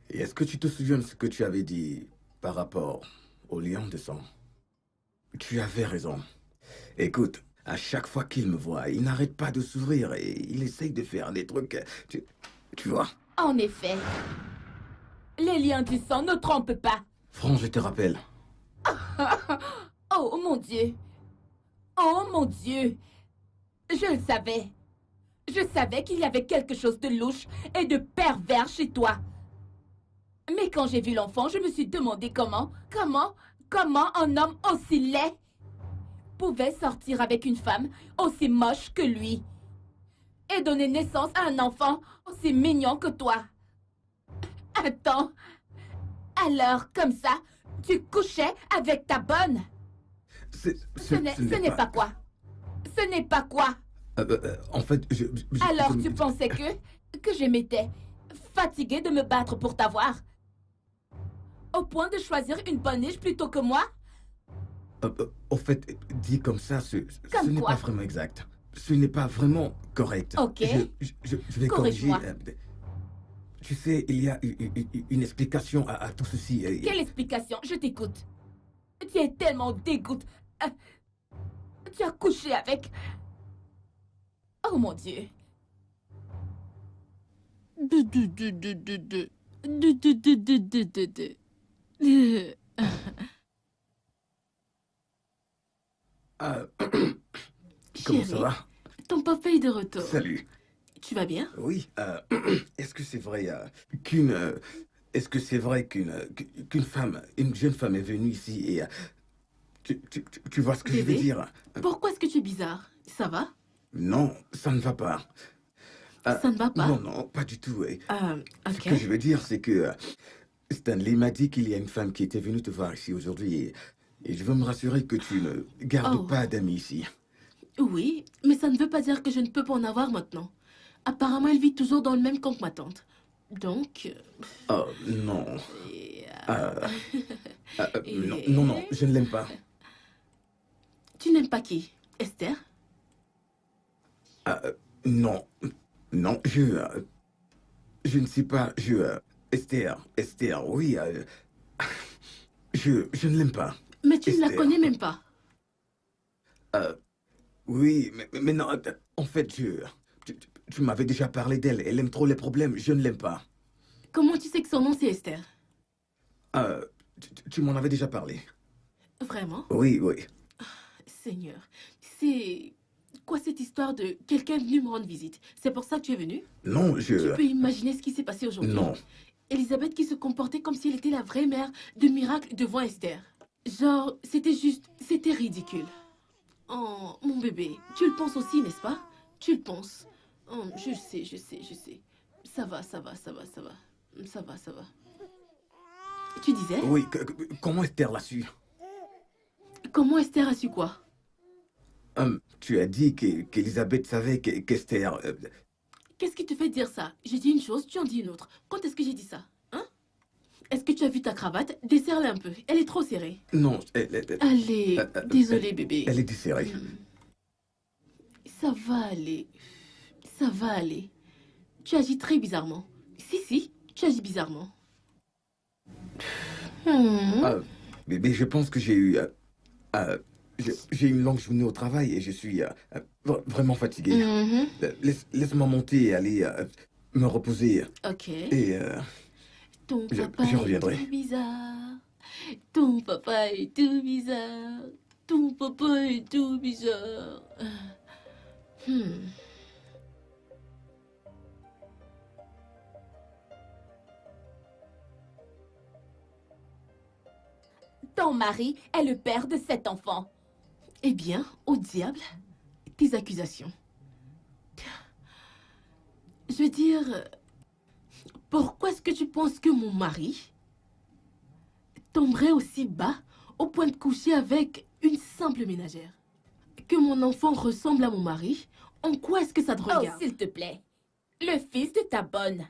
Et est-ce que tu te souviens de ce que tu avais dit par rapport au lion de sang? Tu avais raison. Écoute, à chaque fois qu'il me voit, il n'arrête pas de sourire et il essaye de faire des trucs... Tu vois? En effet, les liens du sang ne trompent pas. Franck, je te rappelle. Oh mon Dieu. Oh mon Dieu. Je le savais. Je savais qu'il y avait quelque chose de louche et de pervers chez toi. Mais quand j'ai vu l'enfant, je me suis demandé comment un homme aussi laid pouvait sortir avec une femme aussi moche que lui et donner naissance à un enfant aussi mignon que toi. Attends. Alors, comme ça, tu couchais avec ta bonne? Ce n'est pas quoi? Ce n'est pas quoi? En fait, Alors tu pensais que je m'étais fatiguée de me battre pour t'avoir? Au point de choisir une bonne niche plutôt que moi? Au fait, dit comme ça, ce n'est quoi? pas vraiment exact. Ce n'est pas vraiment correct. Ok. Je vais corriger. Corrige-moi. Tu sais, il y a une explication à tout ceci. Quelle explication? Je t'écoute. Tu es tellement dégoûte. Tu as couché avec... Oh mon Dieu. Comment ça Chérie, va? ton papa est de retour. Salut. Tu vas bien? Oui, est-ce que c'est vrai qu'une... est-ce que c'est vrai qu'une femme, une jeune femme est venue ici et... tu vois ce que je veux Bébé, dire? pourquoi est-ce que tu es bizarre? Ça va? Non, ça ne va pas. Ça ne va pas? Non, non, pas du tout. Ce Ok. que je veux dire, c'est que Stanley m'a dit qu'il y a une femme qui était venue te voir ici aujourd'hui et je veux me rassurer que tu ne gardes Oh. pas d'amis ici. Oui, mais ça ne veut pas dire que je ne peux pas en avoir maintenant. Apparemment, elle vit toujours dans le même camp que ma tante. Donc... Oh, non. et, Non, non, non, je ne l'aime pas. Tu n'aimes pas qui? Esther? Non, non, je ne sais pas, Esther, oui, je ne l'aime pas. Mais tu ne la Esther. connais même pas. Oui, mais non, en fait, tu m'avais déjà parlé d'elle, elle aime trop les problèmes, je ne l'aime pas. Comment tu sais que son nom c'est Esther? Tu m'en avais déjà parlé. Vraiment? Oui, oui. Seigneur, c'est... Quoi cette histoire de quelqu'un venu me rendre visite? C'est pour ça que tu es venu? Non, Tu peux imaginer ce qui s'est passé aujourd'hui? Non. Elisabeth qui se comportait comme si elle était la vraie mère de miracle devant Esther. Genre, c'était ridicule. Oh, mon bébé, tu le penses aussi, n'est-ce pas? Tu le penses. Oh, je sais. Ça va. Ça va. Tu disais? Oui, comment Esther l'a su? Comment Esther a su quoi? Tu as dit qu'Elisabeth savait qu'Esther... Qu'est-ce qui te fait dire ça? J'ai dit une chose, tu en dis une autre. Quand est-ce que j'ai dit ça? Hein? Est-ce que tu as vu ta cravate? Desserre-la un peu. Elle est trop serrée. Non, Allez, désolé bébé. elle est desserrée. Ça va aller. Ça va aller. Tu agis très bizarrement. Si, tu agis bizarrement. Bébé, je pense que j'ai eu... j'ai une longue journée au travail et je suis vraiment fatigué. Mhm. Laisse-moi monter et aller me reposer. Ok. Et Ton je papa reviendrai. est tout bizarre. Ton papa est tout bizarre. Ton papa est tout bizarre. Ton mari est le père de 7 enfants. Eh bien, au diable, tes accusations. Je veux dire, pourquoi est-ce que tu penses que mon mari tomberait aussi bas au point de coucher avec une simple ménagère? Que mon enfant ressemble à mon mari? En quoi est-ce que ça te Oh, regarde? s'il te plaît. Le fils de ta bonne.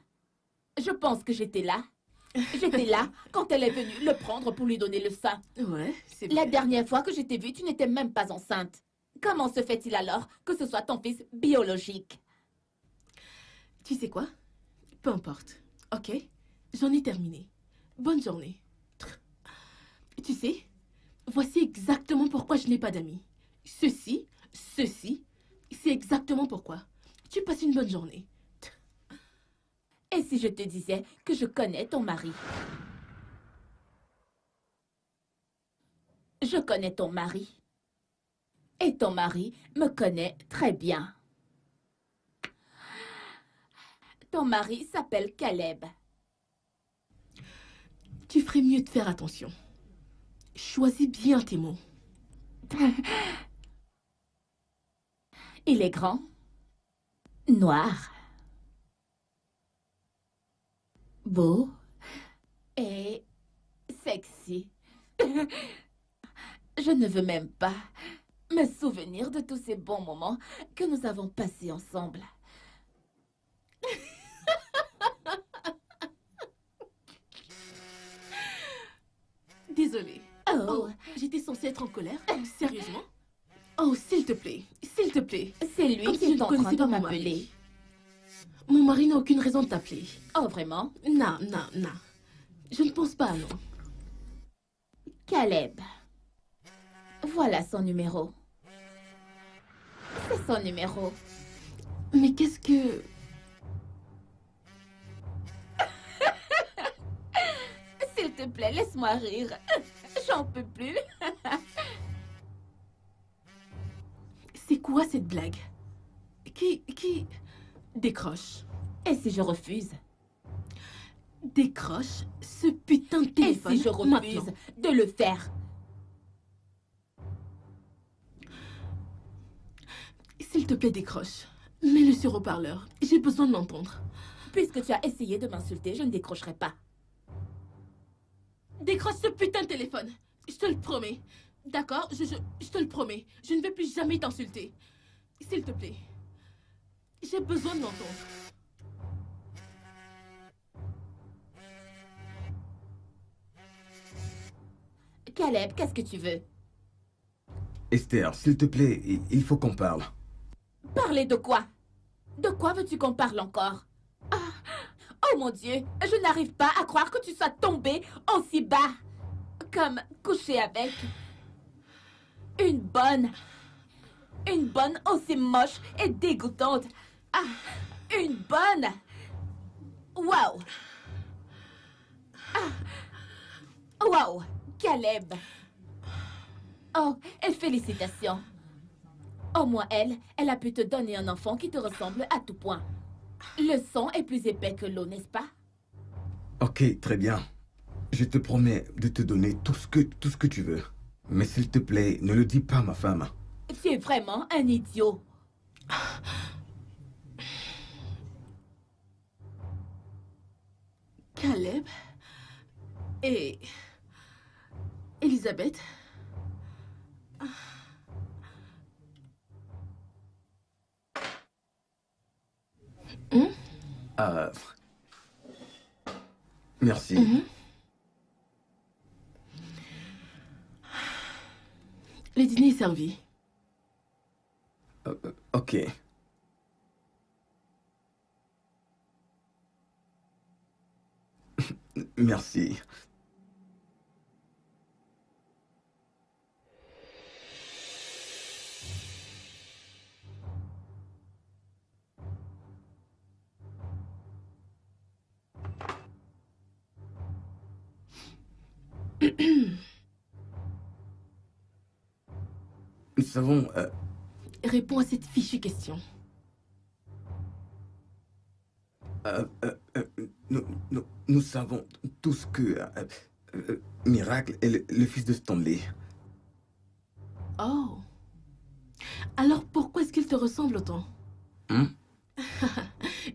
Je pense que j'étais là. J'étais là quand elle est venue le prendre pour lui donner le sein. Ouais, c'est La vrai. dernière fois que je t'ai vue, tu n'étais même pas enceinte. Comment se fait-il alors que ce soit ton fils biologique? Tu sais quoi? Peu importe. Ok? J'en ai terminé. Bonne journée. Tu sais, voici exactement pourquoi je n'ai pas d'amis. Ceci, c'est exactement pourquoi. Tu passes une bonne journée. Et si je te disais que je connais ton mari? Je connais ton mari. Et ton mari me connaît très bien. Ton mari s'appelle Caleb. Tu ferais mieux de faire attention. Choisis bien tes mots. Il est grand, noir, beau et sexy. Je ne veux même pas me souvenir de tous ces bons moments que nous avons passés ensemble. Désolée. Oh, J'étais censée être en colère? Sérieusement? Oh, s'il te plaît. S'il te plaît. c'est lui Comme qui si je est ne en train connaissais de pas mon m'appeler. mari. Mon mari n'a aucune raison de t'appeler. Oh, vraiment? Non. Je ne pense pas, non. Caleb. Voilà son numéro. C'est son numéro. Mais qu'est-ce que... S'il te plaît, laisse-moi rire. J'en peux plus. C'est quoi cette blague? Décroche. Et si je refuse? Décroche ce putain de Et téléphone si je refuse maintenant. de le faire? S'il te plaît, décroche. Mets-le sur haut-parleur. J'ai besoin de l'entendre. Puisque tu as essayé de m'insulter, je ne décrocherai pas. Décroche ce putain de téléphone. Je te le promets. D'accord, je te le promets. Je ne vais plus jamais t'insulter. S'il te plaît. J'ai besoin de l'entendre. Caleb, qu'est-ce que tu veux? Esther, s'il te plaît, il faut qu'on parle. Parler de quoi? De quoi veux-tu qu'on parle encore? Ah, oh mon Dieu, je n'arrive pas à croire que tu sois tombé aussi bas. Comme couché avec une bonne aussi moche et dégoûtante. Ah, une bonne. Wow. Ah, wow, Caleb. Oh, et félicitations. Au moins elle a pu te donner un enfant qui te ressemble à tout point. Le sang est plus épais que l'eau, n'est-ce pas? Ok, très bien. Je te promets de te donner tout ce que tu veux. Mais s'il te plaît, ne le dis pas à ma femme. Tu es vraiment un idiot. Caleb et Elisabeth. Merci. Le dîner est servi. Ok. Merci. Nous savons... Réponds à cette fichue question. nous savons tous que Miracle est le fils de Stanley. Oh. Alors pourquoi est-ce qu'il te ressemble autant?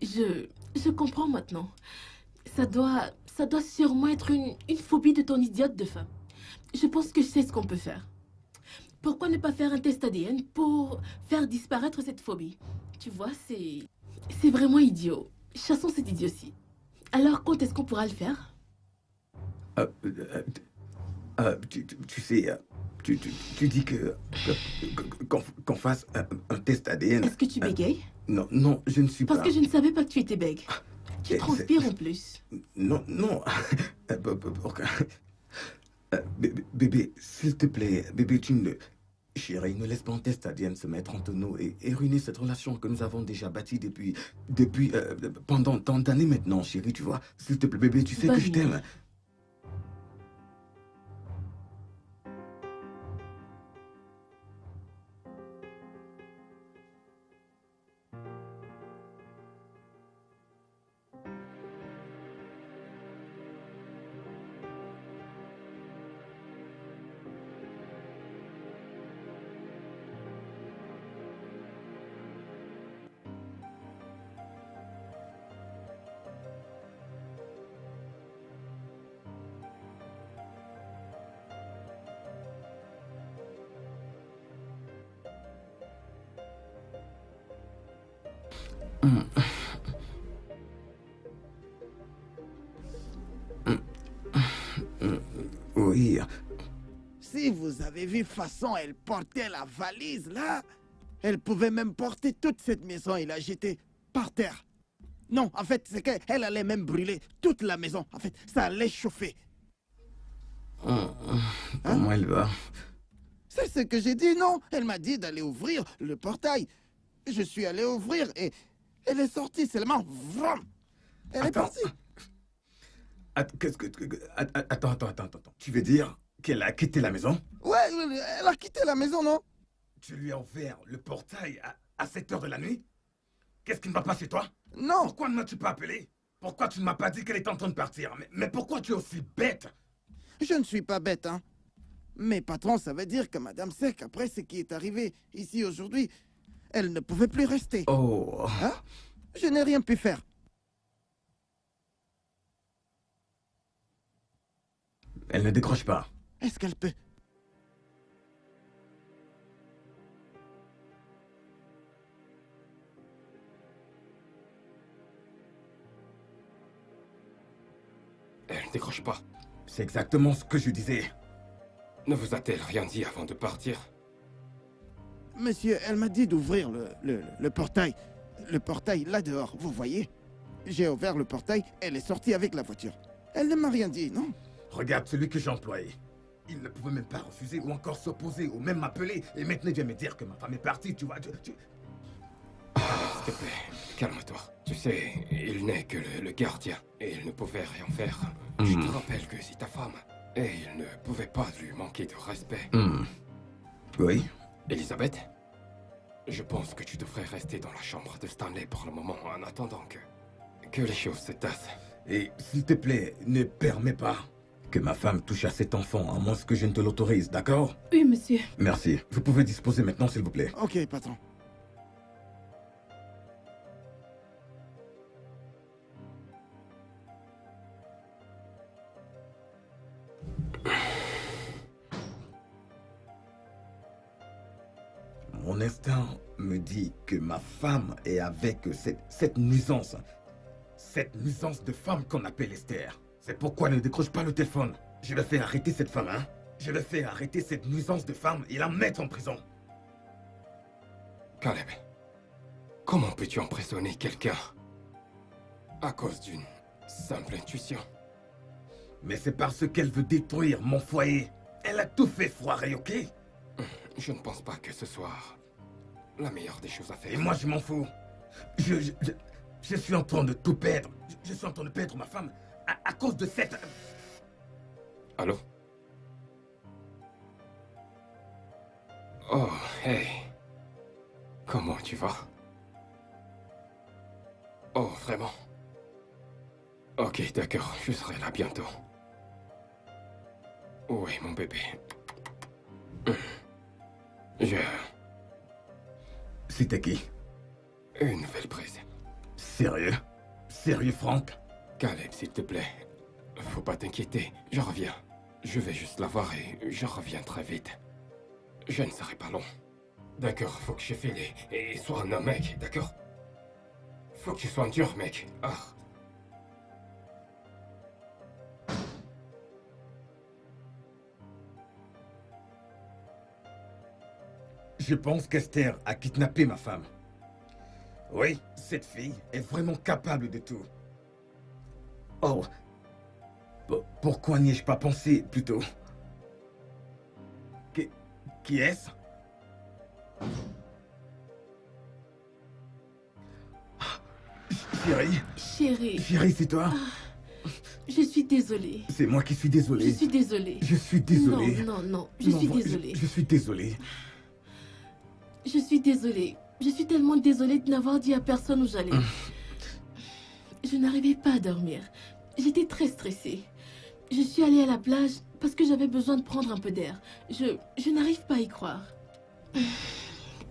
Je comprends maintenant. Ça doit sûrement être une phobie de ton idiote de femme. Je pense que je sais ce qu'on peut faire. Pourquoi ne pas faire un test ADN pour faire disparaître cette phobie? Tu vois, c'est vraiment idiot. Chassons cet idiotie. Alors, quand est-ce qu'on pourra le faire? Tu sais, tu dis qu'on fasse un test ADN. Est-ce que tu bégayes? Non, je ne suis pas... Parce que je ne savais pas que tu étais bègue. Tu transpires en plus. Non. Bébé, s'il te plaît, bébé, Chérie, ne laisse pas un test ADN se mettre entre nous et ruiner cette relation que nous avons déjà bâtie depuis pendant tant d'années maintenant, chérie, tu vois. S'il te plaît, bébé, tu sais que je t'aime. Oui. Si vous avez vu façon elle portait la valise là, elle pouvait même porter toute cette maison et la jeter par terre. Non, en fait, c'est qu'elle allait même brûler toute la maison. En fait, ça allait chauffer. Comment elle va? C'est ce que j'ai dit, non? Elle m'a dit d'aller ouvrir le portail. Je suis allé ouvrir et elle est sortie seulement. Vroom. Elle est partie. Attends. Tu veux dire qu'elle a quitté la maison? Ouais, elle a quitté la maison, non? Tu lui as ouvert le portail à 7 heures de la nuit? Qu'est-ce qui ne va pas chez toi? Non. Pourquoi ne m'as-tu pas appelé? Pourquoi tu ne m'as pas dit qu'elle est en train de partir? Mais pourquoi tu es aussi bête? Je ne suis pas bête, hein. Mais patron, ça veut dire que Madame Sec, après ce qui est arrivé ici aujourd'hui, elle ne pouvait plus rester. Oh. Hein? Je n'ai rien pu faire. Elle ne décroche pas. Est-ce qu'elle peut? Elle ne décroche pas. C'est exactement ce que je disais. Ne vous a-t-elle rien dit avant de partir? Monsieur, elle m'a dit d'ouvrir le portail. Le portail là dehors, vous voyez? J'ai ouvert le portail, elle est sortie avec la voiture. Elle ne m'a rien dit, non? Regarde celui que j'ai employé. Il ne pouvait même pas refuser ou encore s'opposer ou même m'appeler. Et maintenant il vient me dire que ma femme est partie, tu vois. S'il te plaît, calme-toi. Tu sais, il n'est que le gardien et il ne pouvait rien faire. Je te rappelle que c'est ta femme et il ne pouvait pas lui manquer de respect. Oui. Elisabeth, je pense que tu devrais rester dans la chambre de Stanley pour le moment en attendant que les choses se tassent. Et s'il te plaît, ne permets pas que ma femme touche à cet enfant, à moins que je ne te l'autorise, d'accord? Oui, monsieur. Merci. Vous pouvez disposer maintenant, s'il vous plaît. Ok, patron. Mon instinct me dit que ma femme est avec cette nuisance. Cette nuisance de femme qu'on appelle Esther. C'est pourquoi elle ne décroche pas le téléphone. Je vais faire arrêter cette femme, hein. Je vais faire arrêter cette nuisance de femme et la mettre en prison. Caleb, comment peux-tu emprisonner quelqu'un à cause d'une simple intuition? Mais c'est parce qu'elle veut détruire mon foyer. Elle a tout fait foirer, ok? Je ne pense pas que ce soit la meilleure des choses à faire. Et moi, je m'en fous. Je suis en train de tout perdre. Je suis en train de perdre ma femme à cause de cette... Allô? Oh, hey. Comment tu vas? Oh, vraiment? Ok, d'accord, je serai là bientôt. Oui, mon bébé. C'était qui? Une nouvelle prise. Sérieux? Sérieux, Franck? Caleb, s'il te plaît. Faut pas t'inquiéter, je reviens. Je vais juste la voir et je reviens très vite. Je ne serai pas long. D'accord, faut que je file et sois un homme, mec, d'accord? Faut que tu sois un dur, mec. Ah. Je pense qu'Esther a kidnappé ma femme. Oui, cette fille est vraiment capable de tout. Oh. Pourquoi n'y ai-je pas pensé plus tôt? Qui est-ce? Chérie? Chérie, Chérie, c'est toi? je suis désolée. C'est moi qui suis désolé. Je suis désolée. Je suis désolé. Non, non, non, je suis désolée. Je suis désolé. Je suis désolée. Je suis tellement désolée de n'avoir dit à personne où j'allais. Je n'arrivais pas à dormir. J'étais très stressée. Je suis allée à la plage parce que j'avais besoin de prendre un peu d'air. Je n'arrive pas à y croire.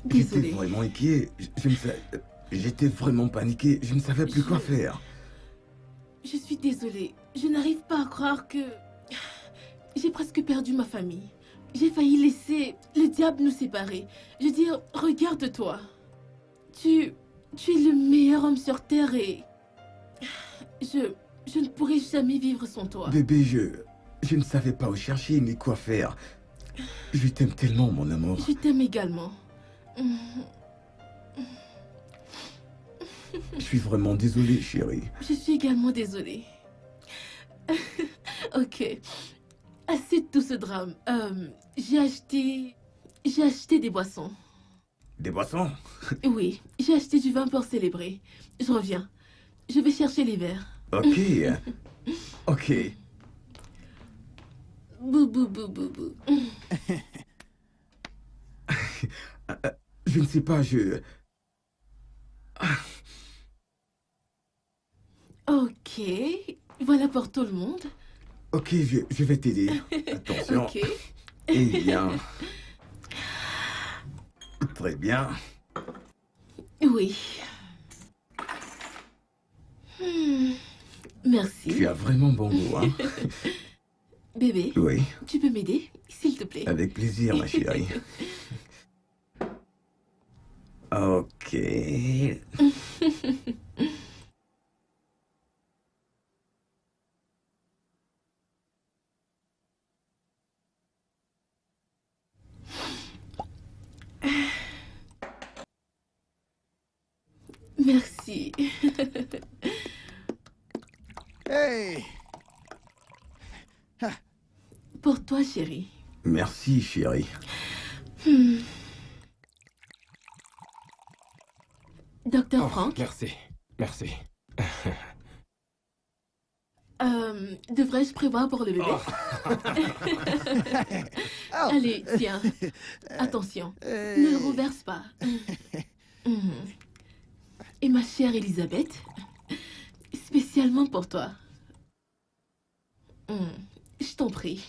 Désolée. J'étais vraiment inquiet. J'étais vraiment paniqué. Je ne savais plus quoi faire. Je suis désolée. Je n'arrive pas à croire que... J'ai presque perdu ma famille. J'ai failli laisser le diable nous séparer. Je veux dire, regarde-toi. Tu es le meilleur homme sur Terre et... Je ne pourrai jamais vivre sans toi. Bébé, je ne savais pas où chercher ni quoi faire. Je t'aime tellement, mon amour. Je t'aime également. Je suis vraiment désolé, chérie. Je suis également désolée. Ok. Assez de tout ce drame. J'ai acheté des boissons. Des boissons? Oui, j'ai acheté du vin pour célébrer. Je reviens. Je vais chercher les verres. Ok. Ok. Bou, bou, bou, bou, bou. Je ne sais pas, pour tout le monde. Ok, je vais t'aider. Attention. Ok. Eh bien. Très bien. Oui. Merci. Tu as vraiment bon goût, hein? Bébé, Oui, tu peux m'aider, s'il te plaît? avec plaisir, ma chérie. Ok. Merci. Hey! Pour toi, chérie. Merci, chérie. Docteur Oh, Frank, merci. Merci. devrais-je prévoir pour le bébé? Allez, tiens. Attention, ne le renverse pas. Et ma chère Elisabeth, spécialement pour toi. Je t'en prie.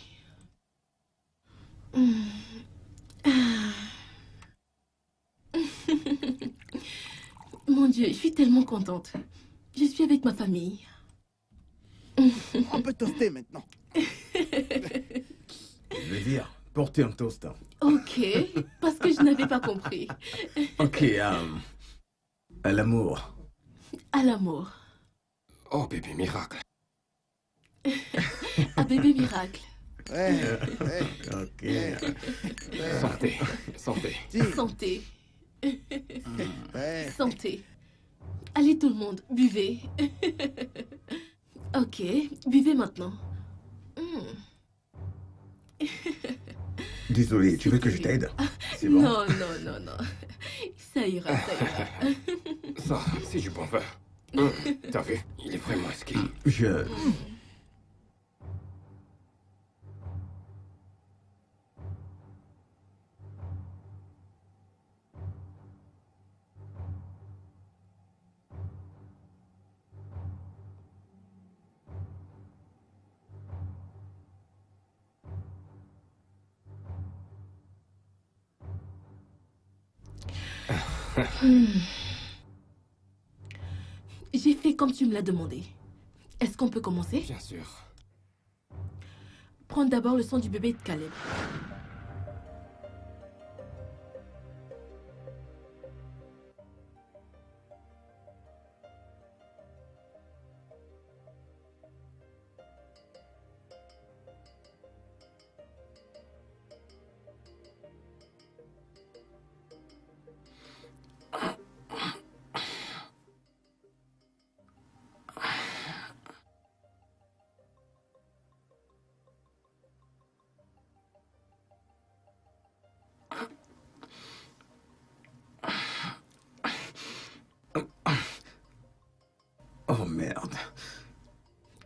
Mon Dieu, je suis tellement contente. Je suis avec ma famille. On peut toaster maintenant. Je veux dire, porter un toast. Hein. Ok, parce que je n'avais pas compris. Ok, à l'amour. À l'amour. Oh, bébé miracle. À bébé miracle. Ouais, ouais, Ok. Santé. Santé. si, Santé. ouais. Santé. Allez tout le monde, buvez. Ok, buvez maintenant. Désolé, tu veux que je t'aide? C'est bon. Non, non, non, non. Ça ira, ça ira. Ça, c'est du bon vin. T'as vu? Il est vraiment esquis. Je... J'ai fait comme tu me l'as demandé. Est-ce qu'on peut commencer? Bien sûr. Prends d'abord le sang du bébé de Caleb. Oh merde.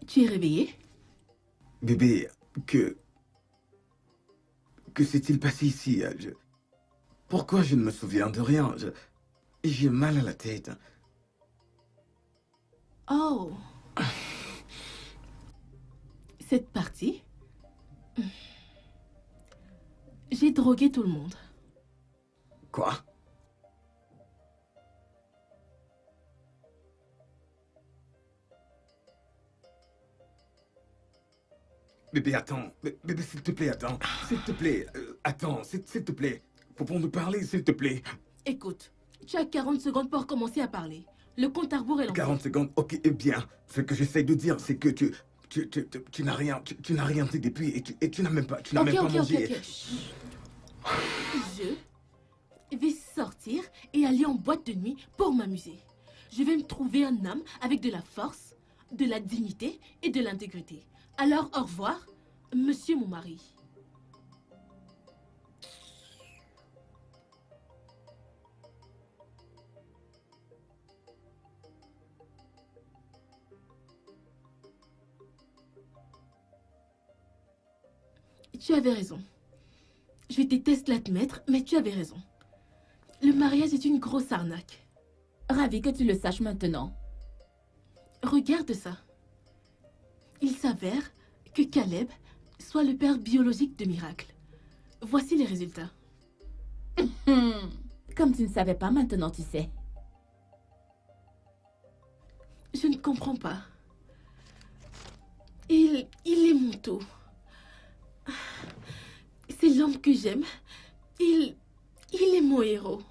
Tu es réveillé? Bébé, que s'est-il passé ici? Pourquoi je ne me souviens de rien? J'ai mal à la tête. Oh. Cette partie? J'ai drogué tout le monde. Quoi? Bébé, attends. Bébé, s'il te plaît, attends. S'il te plaît. Attends, s'il te plaît. Pouvons-nous parler, s'il te plaît? Écoute, tu as 40 secondes pour commencer à parler. Le compte à rebours est lancé. 40 secondes, ok, eh bien. Ce que j'essaie de dire, c'est que tu n'as rien, tu n'as rien dit depuis et tu n'as même pas, mangé. Ok. Chut. Je vais sortir et aller en boîte de nuit pour m'amuser. Je vais me trouver un homme avec de la force, de la dignité et de l'intégrité. Alors, au revoir, monsieur mon mari. Tu avais raison. Je déteste l'admettre, mais tu avais raison. Le mariage est une grosse arnaque. Ravi que tu le saches maintenant. Regarde ça. Il s'avère que Caleb soit le père biologique de Miracle. Voici les résultats. Comme tu ne savais pas, maintenant tu sais. Je ne comprends pas. Il est mon tout. C'est l'homme que j'aime. Il est mon héros.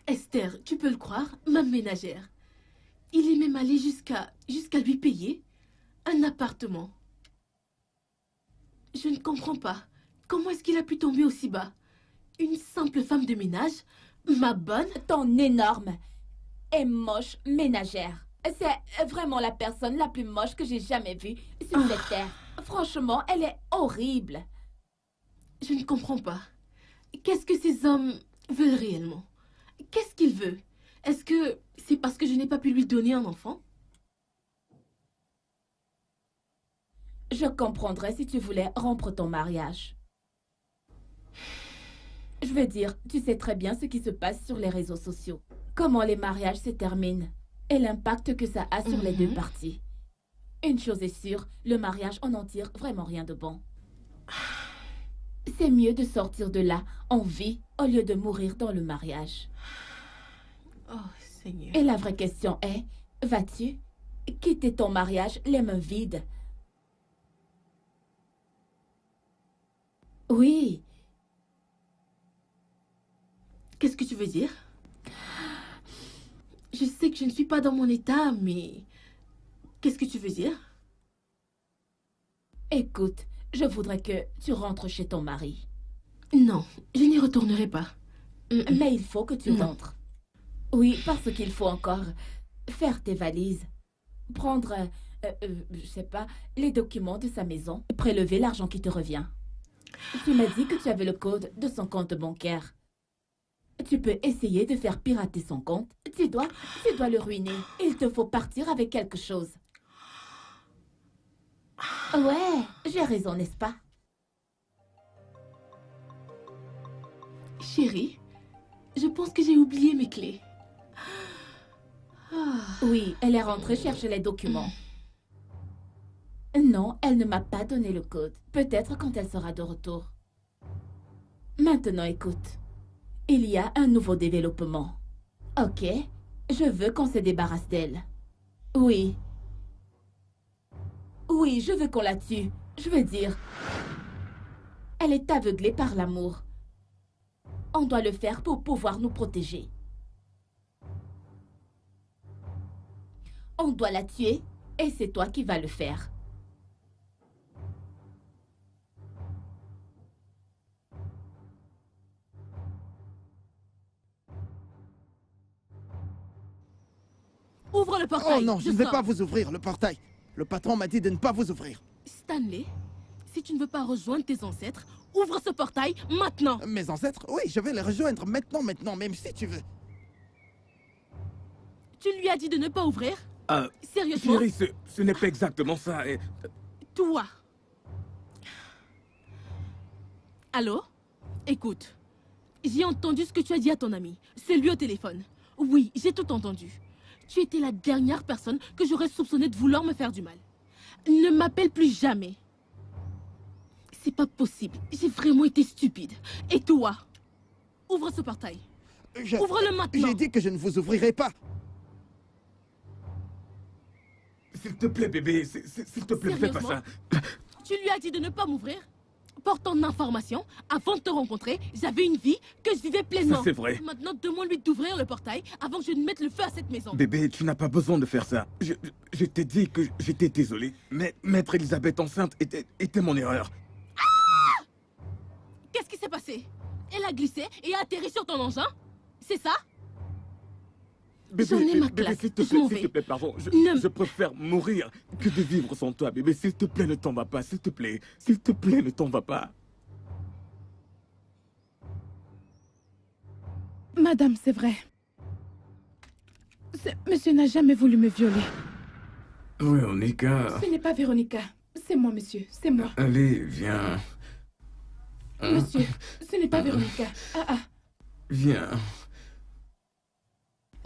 Esther, tu peux le croire, ma ménagère. Il est même allé jusqu'à lui payer un appartement. Je ne comprends pas. Comment est-ce qu'il a pu tomber aussi bas? Une simple femme de ménage, ma bonne... Ton énorme et moche ménagère. C'est vraiment la personne la plus moche que j'ai jamais vue sur cette terre. Franchement, elle est horrible. Je ne comprends pas. Qu'est-ce que ces hommes veulent réellement? Qu'est-ce qu'ils veulent? Est-ce que c'est parce que je n'ai pas pu lui donner un enfant? Je comprendrais si tu voulais rompre ton mariage. Je veux dire, tu sais très bien ce qui se passe sur les réseaux sociaux. Comment les mariages se terminent et l'impact que ça a sur les deux parties. Une chose est sûre, le mariage, on n'en tire vraiment rien de bon. C'est mieux de sortir de là en vie au lieu de mourir dans le mariage. Oh, Seigneur. Et la vraie question est, vas-tu quitter ton mariage les mains vides? Oui. Qu'est-ce que tu veux dire? Je sais que je ne suis pas dans mon état, mais... Qu'est-ce que tu veux dire? Écoute, je voudrais que tu rentres chez ton mari. Non, je n'y retournerai pas. Mais il faut que tu rentres. Oui, parce qu'il faut encore faire tes valises, prendre, je sais pas, les documents de sa maison, et prélever l'argent qui te revient. Tu m'as dit que tu avais le code de son compte bancaire. Tu peux essayer de faire pirater son compte. Tu dois le ruiner. Il te faut partir avec quelque chose. Ouais, j'ai raison, n'est-ce pas? Chérie, je pense que j'ai oublié mes clés. Oui, elle est rentrée chercher les documents. Non, elle ne m'a pas donné le code. Peut-être quand elle sera de retour. Maintenant, écoute. Il y a un nouveau développement. Ok, je veux qu'on se débarrasse d'elle. Oui. Oui, je veux qu'on la tue. Je veux dire, elle est aveuglée par l'amour. On doit le faire pour pouvoir nous protéger. On doit la tuer et c'est toi qui vas le faire. Ouvre le portail. Oh non, je ne vais sors. pas vous ouvrir le portail. Le patron m'a dit de ne pas vous ouvrir. Stanley, si tu ne veux pas rejoindre tes ancêtres, ouvre ce portail maintenant. Mes ancêtres, oui, je vais les rejoindre maintenant, même si tu veux. Tu lui as dit de ne pas ouvrir? Sérieusement? Chérie, ce n'est pas exactement ça. Et... Toi. Allô? Écoute, j'ai entendu ce que tu as dit à ton ami. C'est lui au téléphone. Oui, j'ai tout entendu. Tu étais la dernière personne que j'aurais soupçonné de vouloir me faire du mal. Ne m'appelle plus jamais. C'est pas possible. J'ai vraiment été stupide. Et toi? Ouvre ce portail. Ouvre-le maintenant. J'ai dit que je ne vous ouvrirai pas. S'il te plaît, bébé, s'il te plaît, ne fais pas ça. Tu lui as dit de ne pas m'ouvrir? Pour ton information, avant de te rencontrer, j'avais une vie que je vivais pleinement. Ça, c'est vrai. Maintenant, demande-lui d'ouvrir le portail avant que je ne mette le feu à cette maison. Bébé, tu n'as pas besoin de faire ça. Je t'ai dit que j'étais désolé. Mais mettre Elisabeth enceinte était mon erreur. Ah! Qu'est-ce qui s'est passé? Elle a glissé et a atterri sur ton engin? C'est ça? J'en ai ma claque. S'il te Je m'en plaît, vais. s'il te plaît, pardon. Ne- Je préfère mourir que de vivre sans toi, bébé. S'il te plaît, ne t'en va pas. S'il te plaît. S'il te plaît, ne t'en va pas. Madame, c'est vrai. Monsieur n'a jamais voulu me violer. Véronica. Ce n'est pas Véronica. C'est moi, monsieur. C'est moi. Allez, viens. Monsieur, ce n'est pas Véronica. Ah. Viens.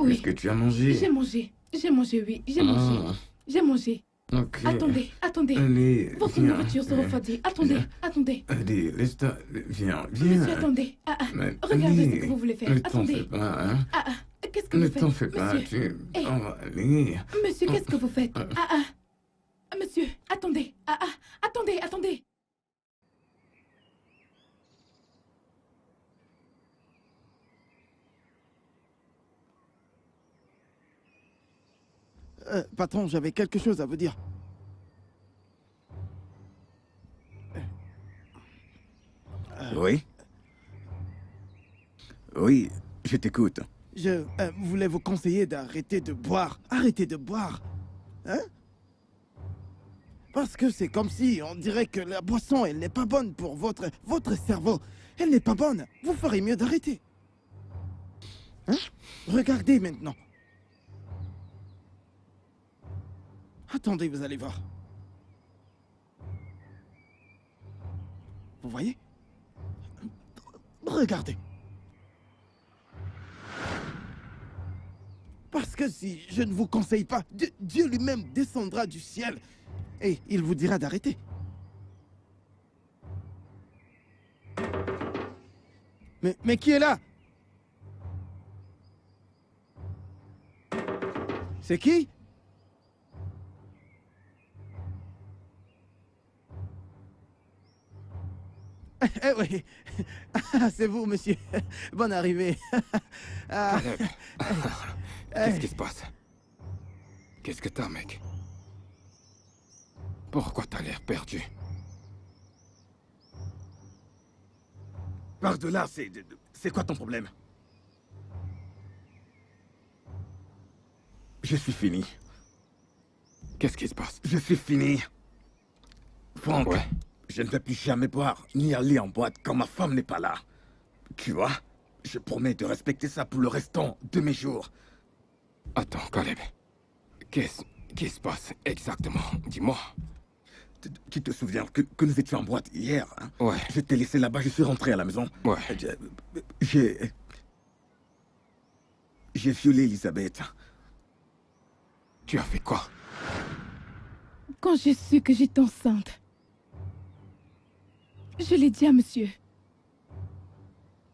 Oui. Est-ce que tu as mangé? J'ai mangé, oui. J'ai mangé. J'ai mangé. Ok. Attendez. Allez, Votre viens. nourriture se refroidit. Attendez. Allez, laisse-toi. Viens. Monsieur, attendez. Mais Regardez allez, ce que vous voulez faire. Ne t'en fais Attendez. pas, hein. Qu'est-ce que vous Ne faites? t'en fais pas, Monsieur. tu... Oh, allez. Monsieur, qu'est-ce que vous faites? Monsieur, attendez. Attendez. Patron, j'avais quelque chose à vous dire. Oui? Oui, je t'écoute. Je voulais vous conseiller d'arrêter de boire. Arrêtez de boire. Hein? Parce que c'est comme si on dirait que la boisson, elle n'est pas bonne pour votre cerveau. Elle n'est pas bonne. Vous ferez mieux d'arrêter. Hein? Regardez maintenant. Attendez, vous allez voir. Vous voyez? Regardez. Parce que si je ne vous conseille pas, Dieu lui-même descendra du ciel et il vous dira d'arrêter. Mais qui est là? C'est qui? Eh oui, c'est vous, monsieur. Bonne arrivée. Caleb. Qu'est-ce qui se passe? Qu'est-ce que t'as, mec? Pourquoi t'as l'air perdu? Par-delà, c'est quoi ton problème? Je suis fini. Qu'est-ce qui se passe? Je suis fini. Franck, Ouais. je ne vais plus jamais boire ni aller en boîte quand ma femme n'est pas là. Tu vois? Je promets de respecter ça pour le restant de mes jours. Attends, Caleb. Qu'est-ce qui se passe exactement? Dis-moi. Tu te souviens que nous étions en boîte hier, hein? Ouais. Je t'ai laissé là-bas, je suis rentré à la maison. Ouais. J'ai violé Elisabeth. Tu as fait quoi? Quand j'ai su que j'étais enceinte, je l'ai dit à monsieur.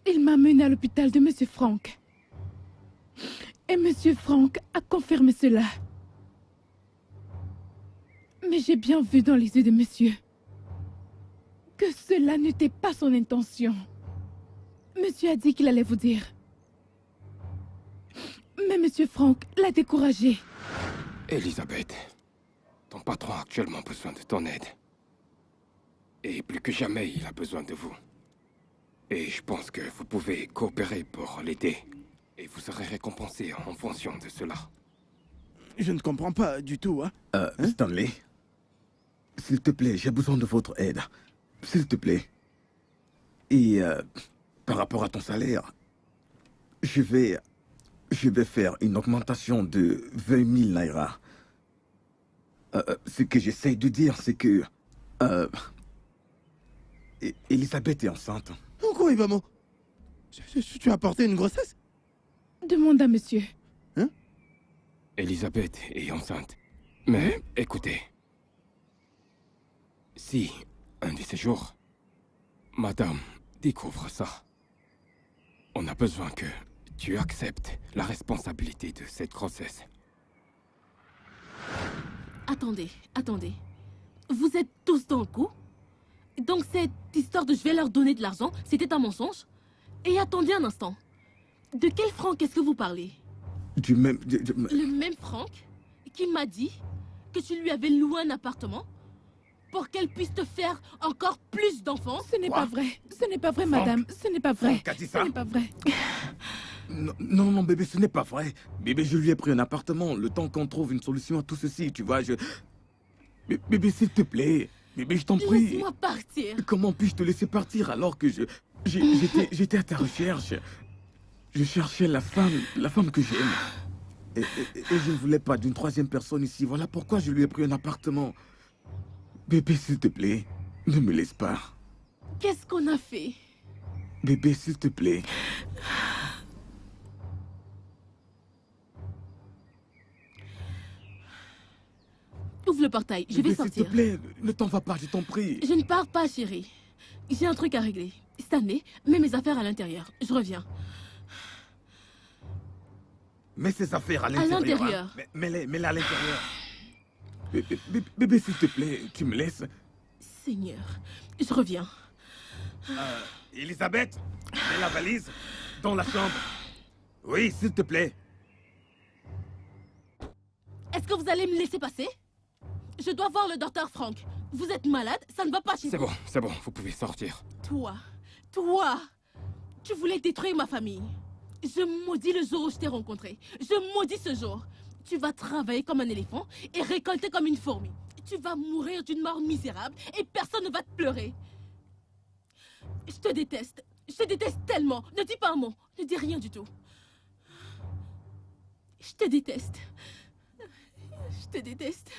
Il m'a menée à l'hôpital de monsieur Franck. Et monsieur Franck a confirmé cela. Mais j'ai bien vu dans les yeux de monsieur que cela n'était pas son intention. Monsieur a dit qu'il allait vous dire. Mais monsieur Franck l'a découragé. Elisabeth, ton patron a actuellement besoin de ton aide. Et plus que jamais, il a besoin de vous. Et je pense que vous pouvez coopérer pour l'aider. Et vous serez récompensé en fonction de cela. Je ne comprends pas du tout, hein? Stanley, s'il te plaît, j'ai besoin de votre aide. S'il te plaît. Et par rapport à ton salaire, je vais faire une augmentation de 20 000 naira. Ce que j'essaye de dire, c'est que... Elisabeth est enceinte. Pourquoi, Ibamo? Tu as porté une grossesse? Demande à monsieur. Elisabeth est enceinte. Mais écoutez, si un de ces jours, madame découvre ça, on a besoin que tu acceptes la responsabilité de cette grossesse. Attendez. Vous êtes tous dans le coup? Donc cette histoire de je vais leur donner de l'argent, c'était un mensonge? Et attendez un instant. De quel Franck est-ce que vous parlez? Du même... Le même Franck qui m'a dit que tu lui avais loué un appartement pour qu'elle puisse te faire encore plus d'enfants? Ce n'est pas vrai. Ce n'est pas vrai, Franck. madame. Ce n'est pas vrai. Franck a dit Ce ça? n'est pas vrai. Non, bébé, ce n'est pas vrai. Bébé, je lui ai pris un appartement, le temps qu'on trouve une solution à tout ceci, tu vois, Bébé, s'il te plaît. Bébé, je t'en prie. Laisse-moi partir. Comment puis-je te laisser partir alors que j'étais à ta recherche? Je cherchais la femme que j'aime. Et je ne voulais pas d'une troisième personne ici. Voilà pourquoi je lui ai pris un appartement. Bébé, s'il te plaît, ne me laisse pas. Qu'est-ce qu'on a fait? Bébé, s'il te plaît. Ouvre le portail, je vais Bébé, sortir. s'il te plaît, ne t'en vas pas, je t'en prie. Je ne pars pas, chérie. J'ai un truc à régler. Stanley, mets mes affaires à l'intérieur. Je reviens. Mets ces affaires à l'intérieur. l'intérieur. Hein. Mets-les à l'intérieur. Bébé, s'il te plaît, tu me laisses. Seigneur, je reviens. Elisabeth, mets la valise dans la chambre. Oui, s'il te plaît. Est-ce que vous allez me laisser passer? Je dois voir le docteur Frank. Vous êtes malade? Ça ne va pas chez vous. C'est bon, vous pouvez sortir. Toi, tu voulais détruire ma famille. Je maudis le jour où je t'ai rencontré. Je maudis ce jour. Tu vas travailler comme un éléphant et récolter comme une fourmi. Tu vas mourir d'une mort misérable et personne ne va te pleurer. Je te déteste. Je te déteste tellement. Ne dis pas un mot. Ne dis rien du tout. Je te déteste. Je te déteste.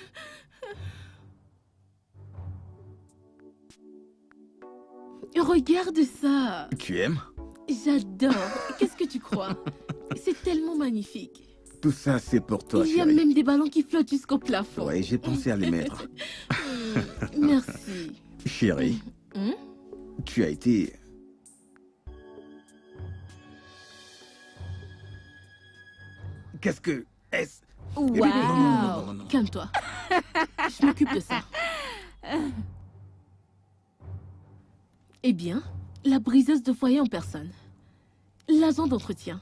Regarde ça. Tu aimes? J'adore. Qu'est-ce que tu crois? C'est tellement magnifique. Tout ça, c'est pour toi, Il y a chérie. même des ballons qui flottent jusqu'au plafond. Ouais, j'ai pensé à les mettre. Merci. Chérie, Hmm? tu as été... Qu'est-ce que... Est-ce... Waouh. Non. Calme-toi. Je m'occupe de ça. Eh bien, la briseuse de foyer en personne. L'agent d'entretien.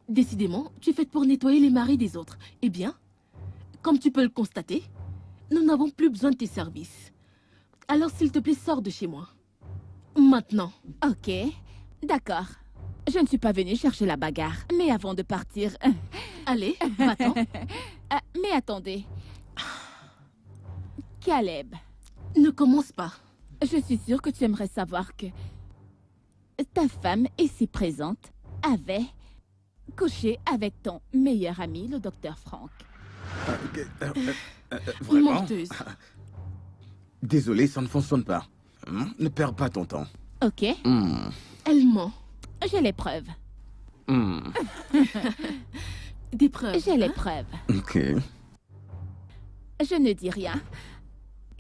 Décidément, tu es faite pour nettoyer les maris des autres. Eh bien, comme tu peux le constater, nous n'avons plus besoin de tes services. Alors, s'il te plaît, sors de chez moi. Maintenant. Ok, d'accord. Je ne suis pas venue chercher la bagarre. Mais avant de partir... Allez, va-t'en. mais attendez. Caleb, Ne commence pas. je suis sûre que tu aimerais savoir que ta femme, ici présente, avait couché avec ton meilleur ami, le docteur Frank. Vraiment? Menteuse. Désolé, ça ne fonctionne pas. Ne perds pas ton temps. Ok, Elle ment. j'ai les preuves. Des preuves. J'ai les hein? preuves. Ok. Je ne dis rien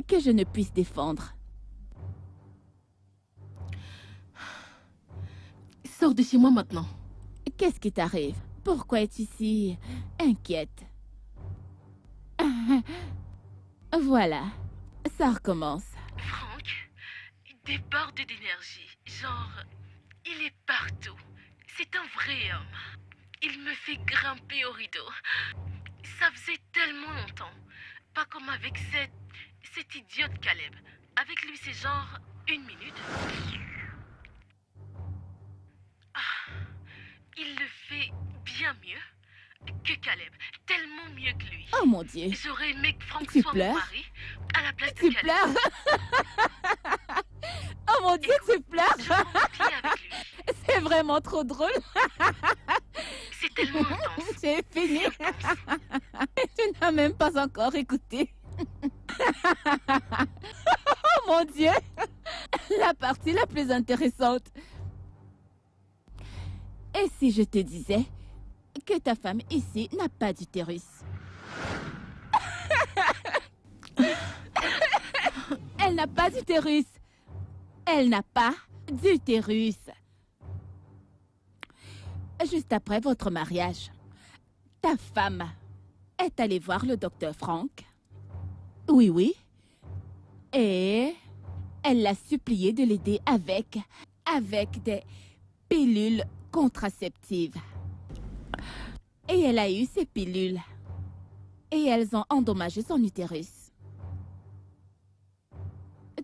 que je ne puisse défendre. Sors de chez moi maintenant. Qu'est-ce qui t'arrive? Pourquoi es-tu si inquiète? Voilà, ça recommence. Franck, il déborde d'énergie. Genre, il est partout. C'est un vrai homme. Il me fait grimper au rideau. Ça faisait tellement longtemps. Pas comme avec cet idiote Caleb. Avec lui, c'est genre 1 minute. Ah, il le fait bien mieux que Caleb. Tellement mieux que lui. Oh mon Dieu, J'aurais aimé que Franck Tu soit pleures? mon mari à la place de tu Caleb. pleures? Oh mon Dieu, tu Je pleures? m'ennuie avec lui. C'est vraiment trop drôle. C'est tellement intense. C'est fini. Tu n'as même pas encore écouté. Oh mon Dieu, la partie la plus intéressante. Et si je te disais que ta femme ici n'a pas d'utérus? Elle n'a pas d'utérus. Elle n'a pas d'utérus. Juste après votre mariage, ta femme est allée voir le docteur Frank. Oui. Et elle l'a supplié de l'aider avec des pilules contraceptives. Et elle a eu ces pilules. Et elles ont endommagé son utérus.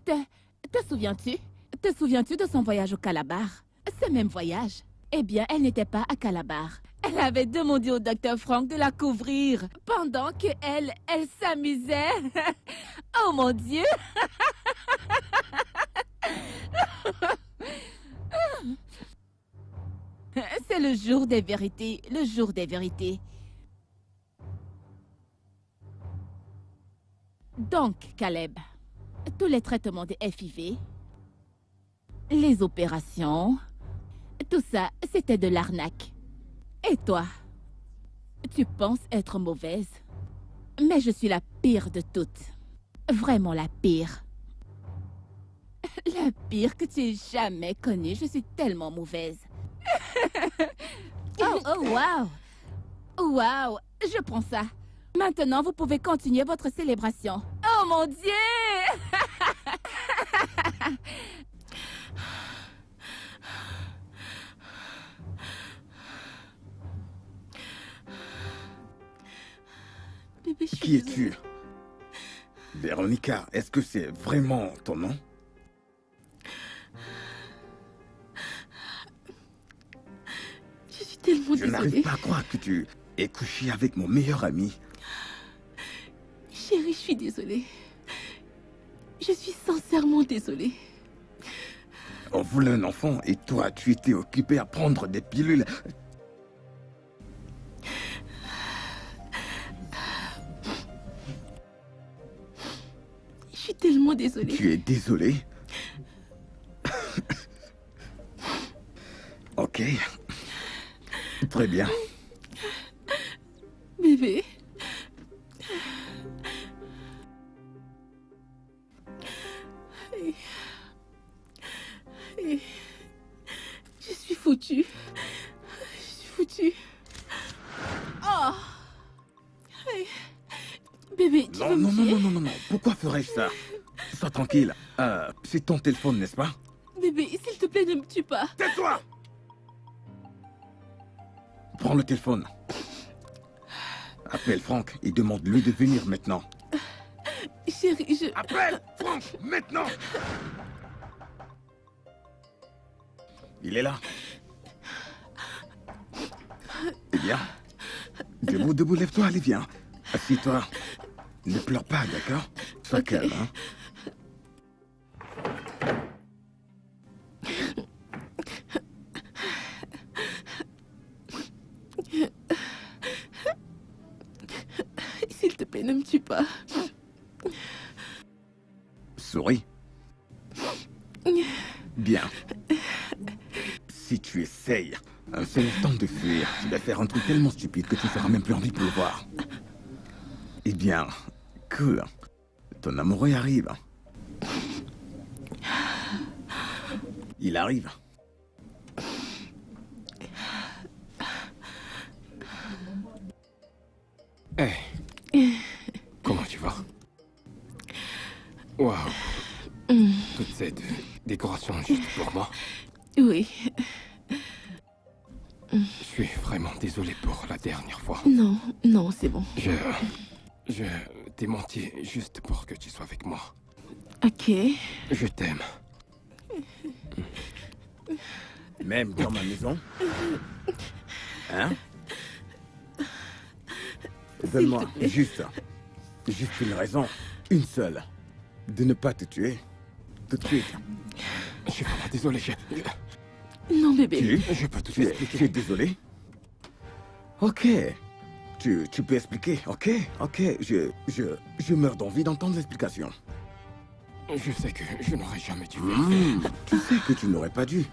Te souviens-tu? Te souviens-tu de son voyage au Calabar? Ce même voyage. Eh bien, elle n'était pas à Calabar. Elle avait demandé au docteur Frank de la couvrir pendant que elle s'amusait. Oh mon Dieu! C'est le jour des vérités, le jour des vérités. Donc, Caleb, tous les traitements de FIV, les opérations, tout ça, c'était de l'arnaque. Et toi, tu penses être mauvaise, mais je suis la pire de toutes. Vraiment la pire. La pire que tu aies jamais connue. Je suis tellement mauvaise. Oh, waouh! Waouh! Je prends ça. Maintenant, vous pouvez continuer votre célébration. Oh mon Dieu! Bébé, je suis Qui désolée. es-tu? Véronica, est-ce que c'est vraiment ton nom? Je suis tellement Je n'arrive désolée. pas à croire que tu aies couché avec mon meilleur ami. Chérie, je suis désolée. Je suis sincèrement désolée. On voulait un enfant et toi, tu étais occupé à prendre des pilules. Je suis tellement désolée. Tu es désolé? Ok. Très bien. Bébé. Je suis foutue. Je suis foutue. Oh. Hey. Bébé, tu veux Non, me non, non, fier? non, non, non, non. Pourquoi ferais-je ça? Sois tranquille. C'est ton téléphone, n'est-ce pas? Bébé, s'il te plaît, ne me tue pas. Tais-toi! Prends le téléphone. Appelle Franck et demande-lui de venir maintenant. Chérie, je... Appelle Franck maintenant! Il est là. Eh bien, debout, lève-toi, allez, viens. Assis-toi. Ne pleure pas, d'accord? Sois Ok. calme, hein? S'il te plaît, ne me tue pas. Souris. Bien. Si tu essayes un seul instant de fuir, tu vas faire un truc tellement stupide que tu feras même plus envie de le voir. Eh bien, cool. Ton amoureux arrive. Il arrive. Hey. Comment tu vas? Waouh. Toute cette décoration juste pour moi. Oui. Je suis vraiment désolé pour la dernière fois. Non, non, c'est bon. Je t'ai menti juste pour que tu sois avec moi. Ok. Je t'aime. Même dans ma maison. Hein? Donne-moi juste une raison, une seule, de ne pas te tuer. Tout de suite. Je suis vraiment désolé. Non, bébé. Je peux tout Tu es expliquer. désolé? Ok. Tu peux expliquer, ok? Ok, je meurs d'envie d'entendre l'explication. Je sais que je n'aurais jamais dû faire. Tu sais que tu n'aurais pas dû.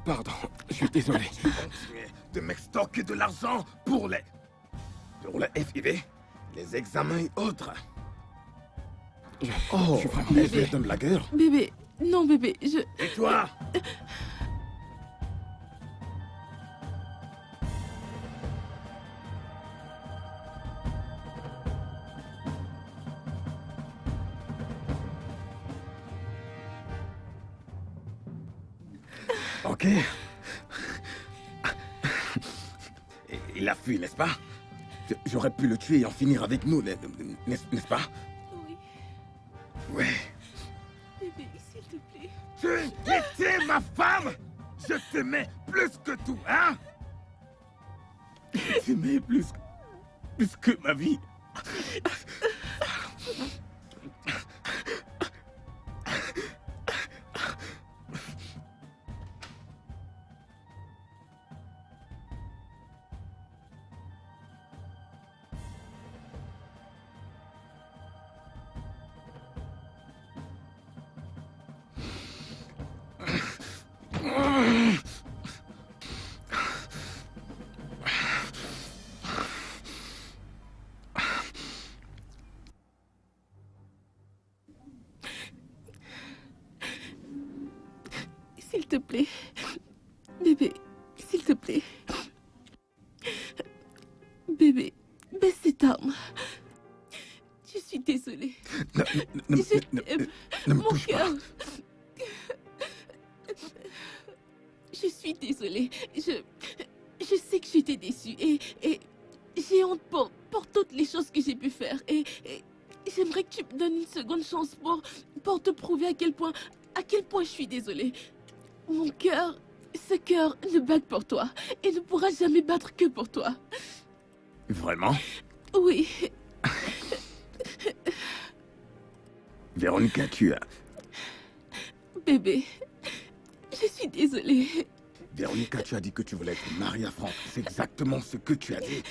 Pardon, je suis désolé. Continuer de m'extorquer de l'argent pour les FIV, les examens et autres. Oh, je suis vraiment est-ce désolé. que t'es un blagueur? Bébé. Non, bébé, je... Et toi? Ok. Il a fui, n'est-ce pas? J'aurais pu le tuer et en finir avec nous, n'est-ce pas? Oui, Ouais. bébé, s'il te plaît. Tu étais ma femme! Je t'aimais plus que tout, hein? Je t'aimais plus que ma vie. te plaît. Bébé, s'il te plaît. Bébé, baisse cette arme. Je suis désolée. Ne me touche pas. Je suis désolée. Je sais que j'étais déçue et j'ai honte pour toutes les choses que j'ai pu faire. Et j'aimerais que tu me donnes une seconde chance pour te prouver à quel point je suis désolée. Mon cœur, ce cœur ne bat que pour toi et ne pourra jamais battre que pour toi. Vraiment? Oui. Véronica, tu as... Bébé, je suis désolée. Véronica, tu as dit que tu voulais être mariée à Franck. C'est exactement ce que tu as dit.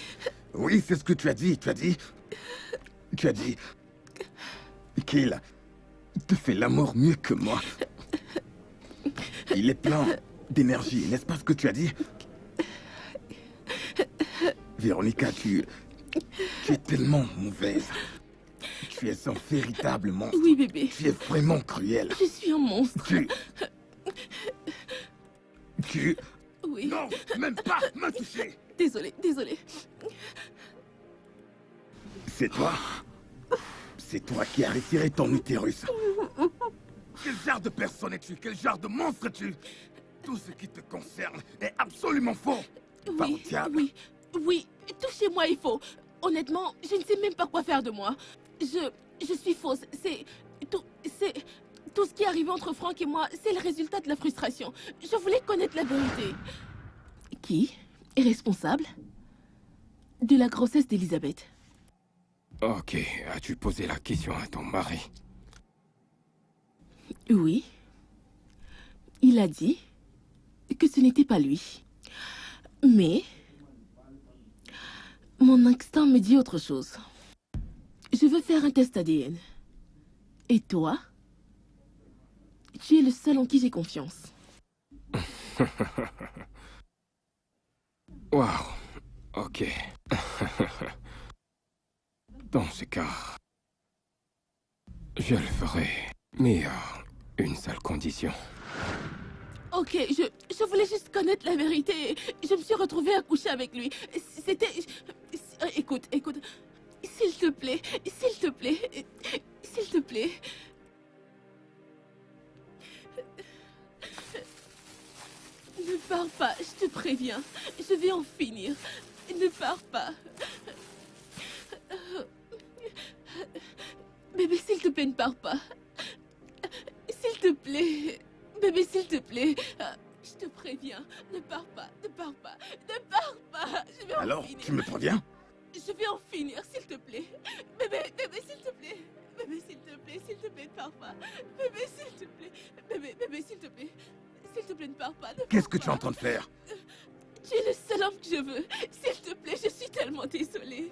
Oui, c'est ce que tu as dit. Tu as dit qu'il te fait l'amour mieux que moi. Il est plein d'énergie, n'est-ce pas ce que tu as dit? Véronica, tu es tellement mauvaise. Tu es un véritable monstre. Oui, bébé. Tu es vraiment cruel. Je suis un monstre. Oui. Non, même pas me toucher. Désolée. C'est toi qui as retiré ton utérus. Quel genre de personne es-tu? Quel genre de monstre es-tu? Tout ce qui te concerne est absolument faux. Va au diable. Oui, touchez-moi, il faut. Honnêtement, je ne sais même pas quoi faire de moi. Je suis fausse. Tout ce qui est arrivé entre Franck et moi, c'est le résultat de la frustration. Je voulais connaître la vérité. Qui est responsable de la grossesse d'Elisabeth? Ok, as-tu posé la question à ton mari? Oui. Il a dit que ce n'était pas lui. Mais mon instinct me dit autre chose. Je veux faire un test ADN. Et toi, tu es le seul en qui j'ai confiance. Waouh, ok. Dans ce cas, je le ferai, mais à une seule condition. Ok, je voulais juste connaître la vérité. Je me suis retrouvée à coucher avec lui. C'était... Écoute. S'il te plaît. Ne pars pas, je te préviens. Je vais en finir. Ne pars pas. Bébé, s'il te plaît, ne pars pas. S'il te plaît. Bébé, s'il te plaît. Je te préviens. Ne pars pas. Je vais Alors, en finir. tu me préviens? Je vais en finir, s'il te plaît. Bébé, s'il te plaît. S'il te plaît, ne pars pas. Bébé, s'il te plaît. Bébé, s'il te plaît. S'il te plaît, ne pars pas. Qu'est-ce que tu es en train de faire? Tu es le seul homme que je veux. S'il te plaît, je suis tellement désolée.